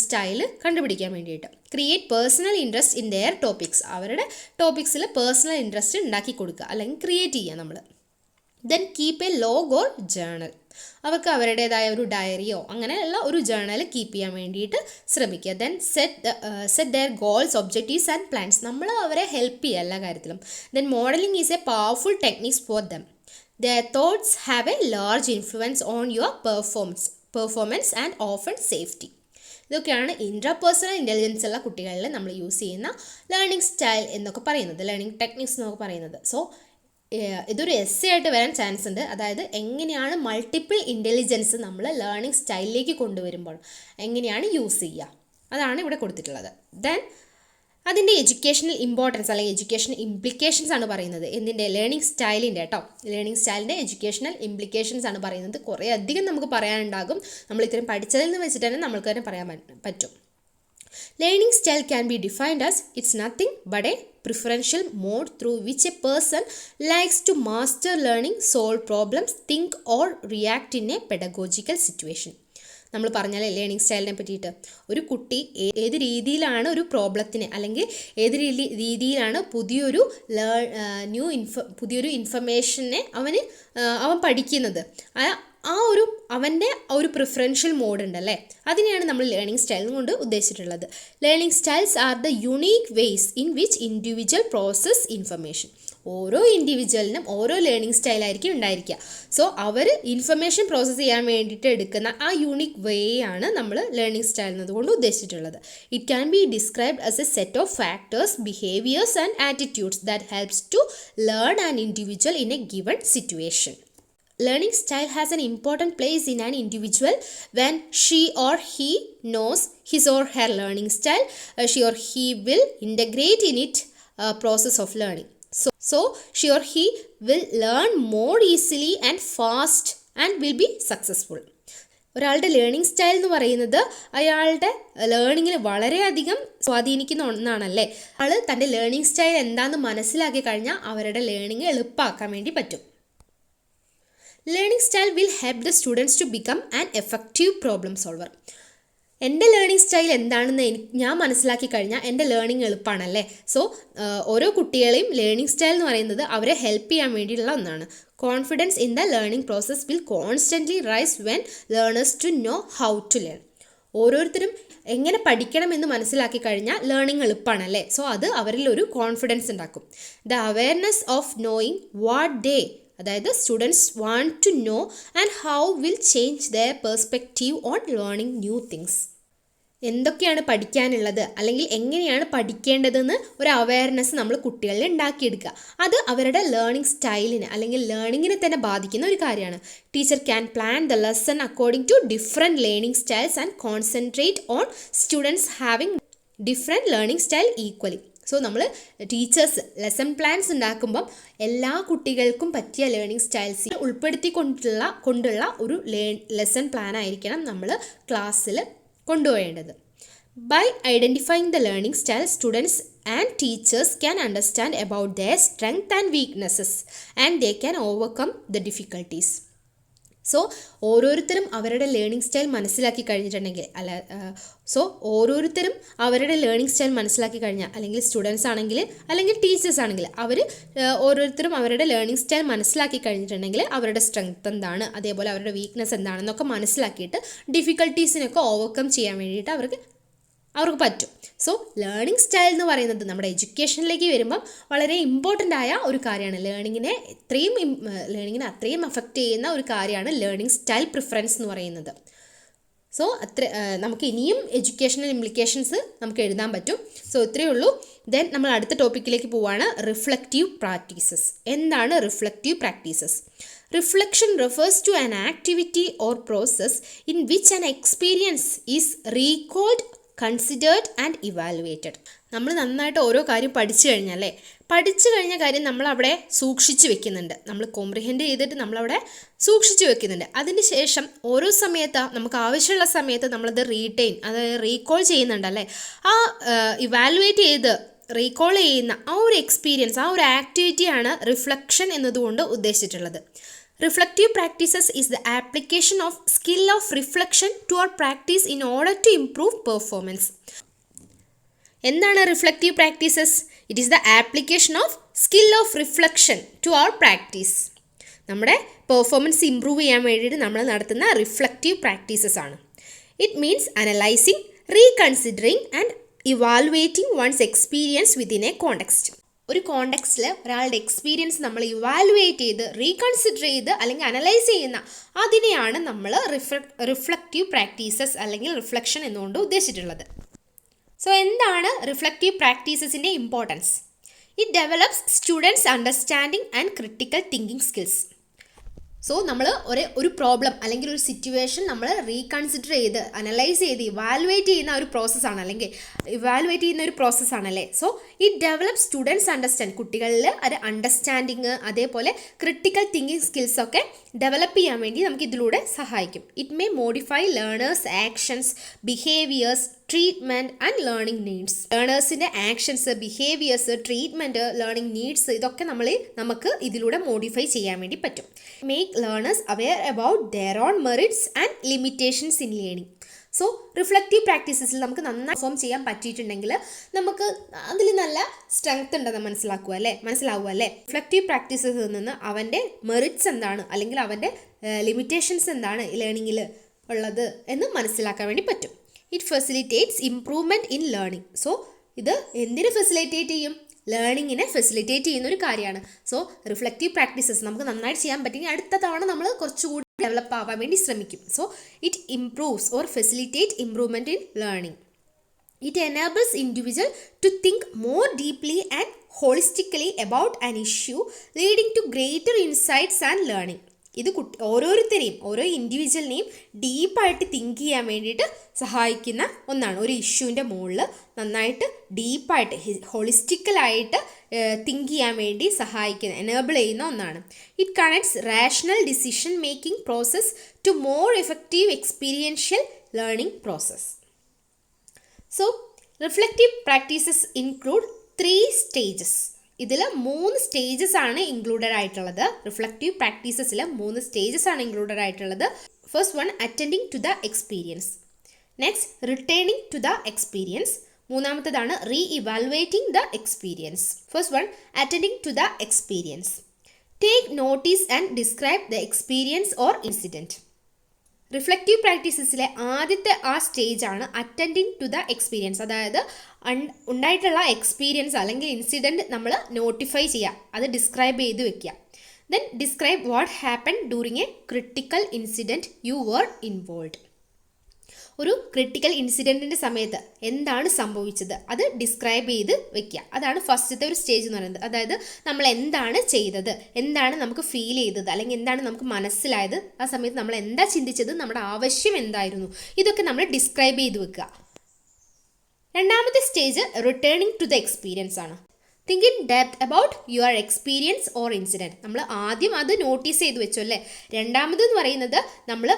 സ്റ്റൈൽ കണ്ടുപിടിക്കാൻ വേണ്ടിയിട്ട്. Create personal interest in there topics. അവരുടെ ടോപ്പിക്സിൽ പേഴ്സണൽ ഇൻട്രസ്റ്റ് ഉണ്ടാക്കി കൊടുക്കുക, അല്ലെങ്കിൽ ക്രിയേറ്റ് ചെയ്യുക നമ്മൾ. Then keep A log or journal. അവർക്ക് അവരുടേതായ ഒരു ഡയറിയോ അങ്ങനെയുള്ള ഒരു ജേണൽ കീപ്പ് ചെയ്യാൻ വേണ്ടിയിട്ട് ശ്രമിക്കുക. Then set their goals, objectives and plans. നമ്മൾ അവരെ ഹെൽപ്പ് ചെയ്യുക എല്ലാ കാര്യത്തിലും. Then modelling is a powerful techniques for them. Their thoughts have a large influence on your performance and often safety. ഇതൊക്കെയാണ് ഇൻട്രാപേഴ്സണൽ ഇൻ്റലിജൻസ് ഉള്ള കുട്ടികളിൽ നമ്മൾ യൂസ് ചെയ്യുന്ന ലേണിംഗ് സ്റ്റൈൽ എന്നൊക്കെ പറയുന്നത്, ലേണിംഗ് ടെക്നിക്സ് എന്നൊക്കെ പറയുന്നത്. സോ ഇതൊരു എസ്സേ ആയിട്ട് വരാൻ ചാൻസ് ഉണ്ട്. അതായത് എങ്ങനെയാണ് മൾട്ടിപ്പിൾ ഇൻ്റലിജൻസ് നമ്മൾ ലേണിംഗ് സ്റ്റൈലിലേക്ക് കൊണ്ടുവരുമ്പോൾ എങ്ങനെയാണ് യൂസ് ചെയ്യുക, അതാണ് ഇവിടെ കൊടുത്തിട്ടുള്ളത്. ദെൻ അതിൻ്റെ എഡ്യൂക്കേഷണൽ ഇമ്പോർട്ടൻസ് അല്ലെങ്കിൽ എഡ്യൂക്കേഷണൽ ഇംപ്ലിക്കേഷൻസ് ആണ് പറയുന്നത്. എന്തിൻ്റെ? ലേണിംഗ് സ്റ്റൈലിൻ്റെ കേട്ടോ. ലേണിംഗ് സ്റ്റൈലിൻ്റെ എഡ്യൂക്കേഷണൽ ഇംപ്ലിക്കേഷൻസ് ആണ് പറയുന്നത്. കുറേ അധികം നമുക്ക് പറയാനുണ്ടാകും. നമ്മൾ ഇത്രയും പഠിച്ചതിൽ നിന്ന് വെച്ചിട്ട് തന്നെ നമുക്ക് തന്നെ പറയാൻ പറ്റും. Learning style can be defined as it's nothing but a preferential mode through which a person likes to master learning, solve problems, think or react in a pedagogical situation. നമ്മൾ പറഞ്ഞാലേ ലേണിംഗ് സ്റ്റൈലിനെ പറ്റിയിട്ട്, ഒരു കുട്ടി ഏത് രീതിയിലാണ് ഒരു പ്രോബ്ലത്തിന് അല്ലെങ്കിൽ ഏത് രീതിയിലാണ് പുതിയൊരു ഇൻഫർമേഷനെ അവൻ പഠിക്കുന്നത്, അവൻ്റെ ഒരു പ്രിഫറൻഷ്യൽ മോഡ് ഉണ്ടല്ലേ, അതിനെയാണ് നമ്മൾ ലേണിംഗ് സ്റ്റൈൽ കൊണ്ട് ഉദ്ദേശിച്ചിട്ടുള്ളത്. Learning styles are the unique ways in which individual process information. ഓരോ ഇൻഡിവിജ്വലിനും ഓരോ ലേണിംഗ് സ്റ്റൈലായിരിക്കും ഉണ്ടായിരിക്കുക. സോ അവർ ഇൻഫർമേഷൻ പ്രോസസ്സ് ചെയ്യാൻ വേണ്ടിയിട്ട് എടുക്കുന്ന ആ യൂണിക് വേ ആണ് നമ്മൾ ലേണിംഗ് സ്റ്റൈൽ എന്നതുകൊണ്ട് ഉദ്ദേശിച്ചിട്ടുള്ളത്. It can be described as a set of factors, behaviours and attitudes that helps to learn an individual in a given situation. Learning style has an important place in an individual when she or he knows his or her learning style. She or he will integrate in it process of learning. So she or he will learn more easily and fast and will be successful. ഒരാളുടെ learning style എന്ന് പറയുന്നത് അയാളുടെ ലേണിങ്ങിൽ വളരെയധികം സ്വാധീനിക്കുന്ന ഒന്നാണല്ലേ. ആൾ തൻ്റെ learning style എന്താണെന്ന് മനസ്സിലാക്കി കഴിഞ്ഞാൽ അവരുടെ ലേണിംഗ് എളുപ്പമാക്കാൻ വേണ്ടി പറ്റും. Learning style will help the students to become an effective problem solver. എൻ്റെ ലേണിംഗ് സ്റ്റൈൽ എന്താണെന്ന് ഞാൻ മനസ്സിലാക്കി കഴിഞ്ഞാൽ എൻ്റെ ലേണിംഗ് എളുപ്പമാണല്ലേ. സോ ഓരോ കുട്ടികളെയും ലേണിംഗ് സ്റ്റൈൽ എന്ന് പറയുന്നത് അവരെ ഹെൽപ്പ് ചെയ്യാൻ വേണ്ടിയിട്ടുള്ള ഒന്നാണ്. Confidence in the learning process will constantly rise when learners to know how to learn. ഓരോരുത്തരും എങ്ങനെ പഠിക്കണമെന്ന് മനസ്സിലാക്കി കഴിഞ്ഞാൽ ലേണിംഗ് എളുപ്പമാണല്ലേ. സോ അത് അവരിൽ ഒരു കോൺഫിഡൻസ് ഉണ്ടാക്കും. The awareness of knowing what they അതായത് students want to know and how will change their perspective on learning new things. എന്തൊക്കെയാണ് പഠിക്കാനുള്ളത് അല്ലെങ്കിൽ എങ്ങനെയാണ് പഠിക്കേണ്ടതെന്ന് ഒരു അവയർനെസ് നമ്മൾ കുട്ടികളിൽ ഉണ്ടാക്കിയെടുക്കുക. അത് അവരുടെ ലേണിംഗ് സ്റ്റൈലിന് അല്ലെങ്കിൽ ലേണിങ്ങിനെ തന്നെ ബാധിക്കുന്ന ഒരു കാര്യമാണ്. Teacher can plan the lesson according to different learning styles and concentrate on students having different learning style equally. So നമ്മൾ ടീച്ചേഴ്സ് ലെസൺ പ്ലാൻസ് ഉണ്ടാക്കുമ്പം എല്ലാ കുട്ടികൾക്കും പറ്റിയ ലേണിംഗ് സ്റ്റൈൽസ് കൊണ്ടുള്ള ഒരു ലെസൺ പ്ലാൻ ആയിരിക്കണം നമ്മൾ ക്ലാസ്സിൽ കൊണ്ടുപോകേണ്ടത്. By identifying the learning style students and teachers can understand about their strength and weaknesses and they can overcome the difficulties. So ഓരോരുത്തരും അവരുടെ ലേണിംഗ് സ്റ്റൈൽ മനസ്സിലാക്കി കഴിഞ്ഞിട്ടുണ്ടെങ്കിൽ അല്ലെങ്കിൽ സ്റ്റുഡൻസ് ആണെങ്കിൽ അല്ലെങ്കിൽ ടീച്ചേഴ്സ് ആണെങ്കിൽ അവർ ഓരോരുത്തരും അവരുടെ ലേണിംഗ് സ്റ്റൈൽ മനസ്സിലാക്കി കഴിഞ്ഞിട്ടുണ്ടെങ്കിൽ അവരുടെ സ്ട്രെങ്ത് എന്താണ്, അതേപോലെ അവരുടെ വീക്ക്നെസ് എന്താണെന്നൊക്കെ മനസ്സിലാക്കിയിട്ട് ഡിഫിക്കൽട്ടീസിനൊക്കെ ഓവർകം ചെയ്യാൻ വേണ്ടിയിട്ട് അവർക്ക് പറ്റും. സോ ലേണിംഗ് സ്റ്റൈൽ എന്ന് പറയുന്നത് നമ്മുടെ എഡ്യൂക്കേഷനിലേക്ക് വരുമ്പം വളരെ ഇമ്പോർട്ടൻ്റ് ആയ ഒരു കാര്യമാണ്. ലേണിങ്ങിനെ അത്രയും അഫക്റ്റ് ചെയ്യുന്ന ഒരു കാര്യമാണ് ലേണിംഗ് സ്റ്റൈൽ പ്രിഫറൻസ് എന്ന് പറയുന്നത്. സോ നമുക്ക് ഇനിയും എഡ്യൂക്കേഷണൽ ഇംപ്ലിക്കേഷൻസ് നമുക്ക് എഴുതാൻ പറ്റും. സോ ഇത്രയേ ഉള്ളൂ. ദെൻ നമ്മൾ അടുത്ത ടോപ്പിക്കിലേക്ക് പോവുകയാണ്, റിഫ്ലക്റ്റീവ് പ്രാക്ടീസസ്. എന്താണ് reflective practices? Reflection refers to an activity or process in which an experience is recalled, considered and evaluated. നമ്മൾ നന്നായിട്ട് ഓരോ കാര്യം പഠിച്ചു കഴിഞ്ഞ കാര്യം നമ്മളവിടെ സൂക്ഷിച്ച് വെക്കുന്നുണ്ട്. നമ്മൾ കോംപ്രിഹെൻഡ് ചെയ്തിട്ട് നമ്മളവിടെ സൂക്ഷിച്ച് വെക്കുന്നുണ്ട്. അതിന് ശേഷം ഓരോ സമയത്ത് നമുക്ക് ആവശ്യമുള്ള സമയത്ത് നമ്മളത് റീകോൾ ചെയ്യുന്നുണ്ടല്ലേ. ആ ഇവാലുവേറ്റ് ചെയ്ത് റീകോൾ ചെയ്യുന്ന ആ ഒരു എക്സ്പീരിയൻസ്, ആ ഒരു ആക്ടിവിറ്റിയാണ് റിഫ്ലക്ഷൻ എന്നതുകൊണ്ട് ഉദ്ദേശിച്ചിട്ടുള്ളത്. Reflective practices is the application of skill of reflection to our practice in order to improve performance. എന്താണ് reflective practices? It is the application of skill of reflection to our practice. നമ്മുടെ performance improve ചെയ്യാൻ വേണ്ടിയിട്ട് നമ്മൾ നടത്തുന്ന reflective practices ആണ്. It means analysing, reconsidering and evaluating one's experience within a context. ഒരു കോണ്ടെക്സ്റ്റിൽ ഒരാളുടെ എക്സ്പീരിയൻസ് നമ്മൾ ഇവാലുവേറ്റ് ചെയ്ത് റീകൺസിഡർ ചെയ്ത് അല്ലെങ്കിൽ അനലൈസ് ചെയ്യുന്ന അതിനെയാണ് നമ്മൾ റിഫ്ലക്റ്റീവ് പ്രാക്ടീസസ് അല്ലെങ്കിൽ റിഫ്ലക്ഷൻ എന്നുകൊണ്ട് ഉദ്ദേശിച്ചിട്ടുള്ളത്. സോ എന്താണ് റിഫ്ലക്റ്റീവ് പ്രാക്ടീസസിൻ്റെ importance? It develops students understanding and critical thinking skills. So നമ്മൾ ഒരു പ്രോബ്ലം അല്ലെങ്കിൽ ഒരു സിറ്റുവേഷൻ നമ്മൾ റീകൺസിഡർ ചെയ്ത് അനലൈസ് ചെയ്ത് ഇവാലുവേറ്റ് ചെയ്യുന്ന ഒരു പ്രോസസ്സാണല്ലേ. So it develop students understand, കുട്ടികളിൽ ഒരു അണ്ടർസ്റ്റാൻഡിങ് അതേപോലെ ക്രിട്ടിക്കൽ തിങ്കിങ് സ്കിൽസൊക്കെ ഡെവലപ്പ് ചെയ്യാൻ വേണ്ടി നമുക്ക് ഇതിലൂടെ സഹായിക്കും. It may modify learners actions, behaviours, treatment and learning needs. ലേണേഴ്സിൻ്റെ actions, behaviours, treatment, learning needs ഇതൊക്കെ നമുക്ക് ഇതിലൂടെ മോഡിഫൈ ചെയ്യാൻ വേണ്ടി പറ്റും. Make learners aware about their own merits and limitations in learning. So reflective പ്രാക്ടീസസിൽ നമുക്ക് നന്നായി പെർഫോം ചെയ്യാൻ പറ്റിയിട്ടുണ്ടെങ്കിൽ നമുക്ക് അതിൽ നല്ല സ്ട്രെങ്ത് ഉണ്ടെന്ന് മനസ്സിലാവുക അല്ലേ. റിഫ്ലക്റ്റീവ് പ്രാക്ടീസസിൽ നിന്ന് അവൻ്റെ മെറിറ്റ്സ് എന്താണ് അല്ലെങ്കിൽ അവൻ്റെ ലിമിറ്റേഷൻസ് എന്താണ് ലേണിങ്ങിൽ ഉള്ളത് എന്ന് മനസ്സിലാക്കാൻ വേണ്ടി പറ്റും. It facilitates improvement in learning. So ഇത് എന്തിന് ഫെസിലിറ്റേറ്റ് ചെയ്യും? ലേണിങ്ങിനെ ഫെസിലിറ്റേറ്റ് ചെയ്യുന്ന ഒരു കാര്യമാണ്. സോ റിഫ്ലക്റ്റീവ് പ്രാക്ടീസസ് നമുക്ക് നന്നായിട്ട് ചെയ്യാൻ പറ്റുമെങ്കിൽ അടുത്ത തവണ നമ്മൾ കുറച്ചുകൂടി ഡെവലപ്പ് ആവാൻ വേണ്ടി ശ്രമിക്കും. So it improves or facilitate improvement in learning. It enables individual to think more deeply and holistically about an issue, leading to greater insights and learning. ഇത് ഓരോ ഇൻഡിവിജ്വലിനെയും ഡീപ്പായിട്ട് തിങ്ക് ചെയ്യാൻ വേണ്ടിയിട്ട് സഹായിക്കുന്ന ഒന്നാണ്. ഒരു ഇഷ്യൂവിൻ്റെ മുകളിൽ നന്നായിട്ട് ഡീപ്പായിട്ട് ഹോളിസ്റ്റിക്കലായിട്ട് തിങ്ക് ചെയ്യാൻ വേണ്ടി എനേബിൾ ചെയ്യുന്ന ഒന്നാണ്. It connects rational decision making process to more effective experiential learning process. So reflective practices include 3 stages. ഇതിൽ 3 സ്റ്റേജസ് ആണ് ഇൻക്ലൂഡഡ് ആയിട്ടുള്ളത്. റിഫ്ലക്റ്റീവ് പ്രാക്ടീസസിൽ 3 സ്റ്റേജസ് ആണ് ഇൻക്ലൂഡഡ് ആയിട്ടുള്ളത്. First one, attending to the experience. Next, returning to the experience. മൂന്നാമത്തേതാണ് re evaluating the experience. First one, attending to the experience. Take notice and describe the experience or incident. Reflective പ്രാക്ടീസസിലെ ആദ്യത്തെ സ്റ്റേജാണ് attending to the experience. അതായത് ഉണ്ടായിട്ടുള്ള experience അല്ലെങ്കിൽ incident നമ്മൾ notify ചെയ്യുക, അത് ഡിസ്ക്രൈബ് ചെയ്ത് വെക്കുക. Then describe what happen during a critical incident you were involve. ഒരു ക്രിട്ടിക്കൽ ഇൻസിഡൻറ്റിൻ്റെ സമയത്ത് എന്താണ് സംഭവിച്ചത് അത് ഡിസ്ക്രൈബ് ചെയ്ത് വെക്കുക. അതാണ് ഫസ്റ്റത്തെ ഒരു സ്റ്റേജ് എന്ന് പറയുന്നത്. അതായത് നമ്മൾ എന്താണ് ചെയ്തത്, എന്താണ് നമുക്ക് ഫീൽ ചെയ്തത്, അല്ലെങ്കിൽ എന്താണ് നമുക്ക് മനസ്സിലായത്, ആ സമയത്ത് നമ്മൾ എന്താ ചിന്തിച്ചത്, നമ്മുടെ ആവശ്യം എന്തായിരുന്നു, ഇതൊക്കെ നമ്മൾ ഡിസ്ക്രൈബ് ചെയ്ത് വെക്കുക. രണ്ടാമത്തെ stage returning to the experience ആണ്. Think in depth about your experience or incident. നമ്മൾ ആദ്യം അത് നോട്ടീസ് ചെയ്ത് വെച്ചു അല്ലേ. രണ്ടാമതെന്ന് പറയുന്നത് നമ്മൾ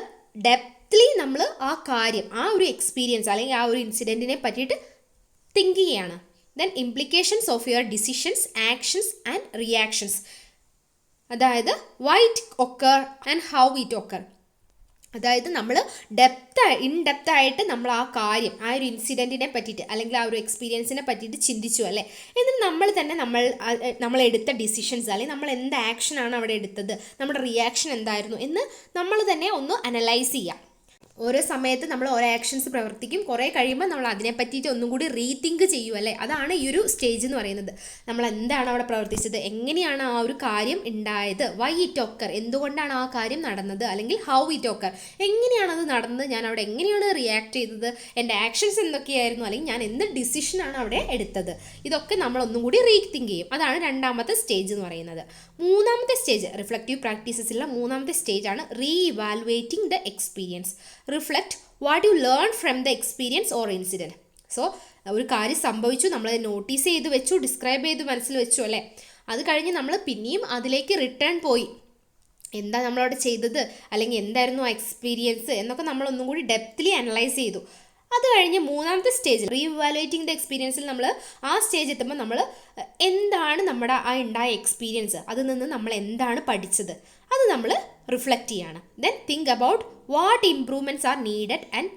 ഡെപ്ത്ലി നമ്മൾ ആ കാര്യം, ആ ഒരു എക്സ്പീരിയൻസ് അല്ലെങ്കിൽ ആ ഒരു ഇൻസിഡൻറ്റിനെ പറ്റിയിട്ട് തിങ്ക് ചെയ്യുകയാണ്. Then implications of your decisions, actions and reactions. അതായത് why it occur and how it occur. അതായത് നമ്മൾ ഇൻഡെപ്ത് ആയിട്ട് നമ്മൾ ആ കാര്യം, ആ ഒരു ഇൻസിഡൻറ്റിനെ പറ്റിയിട്ട് അല്ലെങ്കിൽ ആ ഒരു എക്സ്പീരിയൻസിനെ പറ്റിയിട്ട് ചിന്തിച്ചു അല്ലേ. എന്നിട്ട് നമ്മൾ തന്നെ നമ്മൾ എടുത്ത ഡിസിഷൻസ് അല്ലെങ്കിൽ നമ്മൾ എന്ത് ആക്ഷനാണ് അവിടെ എടുത്തത്, നമ്മുടെ റിയാക്ഷൻ എന്തായിരുന്നു എന്ന് നമ്മൾ തന്നെ ഒന്ന് അനലൈസ് ചെയ്യാം. ഓരോ സമയത്ത് നമ്മൾ ഓരോ ആക്ഷൻസ് പ്രവർത്തിക്കും, കുറേ കഴിയുമ്പോൾ നമ്മൾ അതിനെ പറ്റിയിട്ട് ഒന്നും കൂടി റീതിങ്ക് ചെയ്യും അല്ലേ. അതാണ് ഈ ഒരു സ്റ്റേജ് എന്ന് പറയുന്നത്. നമ്മൾ എന്താണ് അവിടെ പ്രവർത്തിച്ചത്, എങ്ങനെയാണ് ആ ഒരു കാര്യം ഉണ്ടായത്, വൈ ഇറ്റ് ഒക്കർ, എന്തുകൊണ്ടാണ് ആ കാര്യം നടന്നത്, അല്ലെങ്കിൽ ഹൗ ഇറ്റ് ഒക്കർ, എങ്ങനെയാണ് അത് നടന്നത്, ഞാൻ അവിടെ എങ്ങനെയാണ് റിയാക്ട് ചെയ്തത്, എൻ്റെ ആക്ഷൻസ് എന്തൊക്കെയായിരുന്നു, അല്ലെങ്കിൽ ഞാൻ എന്ത് ഡിസിഷനാണ് അവിടെ എടുത്തത്, ഇതൊക്കെ നമ്മൾ ഒന്നും കൂടി റീതിങ്ക് ചെയ്യും. അതാണ് രണ്ടാമത്തെ സ്റ്റേജ് എന്ന് പറയുന്നത്. മൂന്നാമത്തെ സ്റ്റേജ്, റിഫ്ലക്റ്റീവ് പ്രാക്ടീസസിലുള്ള മൂന്നാമത്തെ സ്റ്റേജാണ് re evaluating the experience. Reflect what you learn from the experience or incident. So ഒരു കാര്യം സംഭവിച്ചു, നമ്മളത് നോട്ടീസ് ചെയ്ത് വെച്ചു, ഡിസ്ക്രൈബ് ചെയ്ത് മനസ്സിൽ വെച്ചു അല്ലേ. അത് കഴിഞ്ഞ് നമ്മൾ പിന്നെയും അതിലേക്ക് റിട്ടേൺ പോയി, എന്താ നമ്മളവിടെ ചെയ്തത്, അല്ലെങ്കിൽ എന്തായിരുന്നു ആ എക്സ്പീരിയൻസ് എന്നൊക്കെ നമ്മളൊന്നും കൂടി ഡെപ്ത്ലി അനലൈസ് ചെയ്തു. അത് കഴിഞ്ഞ് മൂന്നാമത്തെ സ്റ്റേജിൽ റീ ഇവാലുവേറ്റിംഗ് ദ എക്സ്പീരിയൻസിൽ നമ്മൾ ആ സ്റ്റേജ് എത്തുമ്പോൾ നമ്മൾ എന്താണ് നമ്മുടെ ആ ഉണ്ടായ എക്സ്പീരിയൻസ്, അതിൽ നിന്ന് നമ്മൾ എന്താണ് പഠിച്ചത്, അത് നമ്മൾ റിഫ്ലക്റ്റ് ചെയ്യാണ്. Then think about what improvements R needed and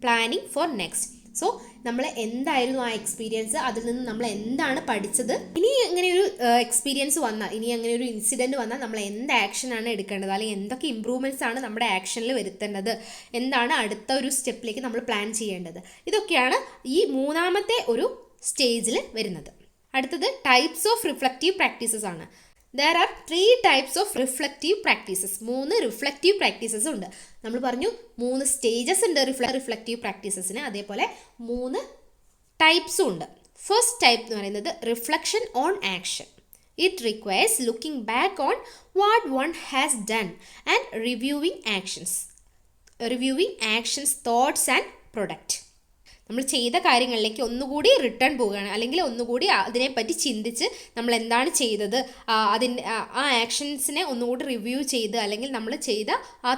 planning for next. So നമ്മൾ എന്തായിരുന്നു ആ എക്സ്പീരിയൻസ്, അതിൽ നിന്ന് നമ്മൾ എന്താണ് പഠിച്ചത്, ഇനി അങ്ങനെ ഒരു എക്സ്പീരിയൻസ് വന്നാൽ, ഇനി അങ്ങനെ ഒരു ഇൻസിഡൻറ്റ് വന്നാൽ നമ്മൾ എന്ത് ആക്ഷനാണ് എടുക്കേണ്ടത്, അല്ലെങ്കിൽ എന്തൊക്കെ ഇമ്പ്രൂവ്മെൻറ്റ്സ് ആണ് നമ്മുടെ ആക്ഷനിൽ വരുത്തേണ്ടത്, എന്താണ് അടുത്ത ഒരു സ്റ്റെപ്പിലേക്ക് നമ്മൾ പ്ലാൻ ചെയ്യേണ്ടത്, ഇതൊക്കെയാണ് ഈ മൂന്നാമത്തെ ഒരു സ്റ്റേജിൽ വരുന്നത്. അടുത്തത് ടൈപ്സ് ഓഫ് റിഫ്ലക്റ്റീവ് പ്രാക്ടീസസ് ആണ്. There are 3 types of reflective practices. 3 reflective practices ഉണ്ട്. നമ്മൾ പറഞ്ഞു 3 സ്റ്റേജസ് ഉണ്ട് റിഫ്ലക്റ്റീവ് പ്രാക്ടീസസിന്, അതേപോലെ 3 ടൈപ്സും ഉണ്ട്. ഫസ്റ്റ് ടൈപ്പ് എന്ന് പറയുന്നത് reflection on action. It requires looking back on what one has done and reviewing actions, thoughts and product. നമ്മൾ ചെയ്ത കാര്യങ്ങളിലേക്ക് ഒന്നുകൂടി റിട്ടേൺ പോവുകയാണ്, അല്ലെങ്കിൽ ഒന്നുകൂടി അതിനെപ്പറ്റി ചിന്തിച്ച് നമ്മൾ എന്താണ് ചെയ്തത്, ആ ആക്ഷൻസിനെ ഒന്നുകൂടി റിവ്യൂ ചെയ്ത്, അല്ലെങ്കിൽ നമ്മൾ ചെയ്ത ആ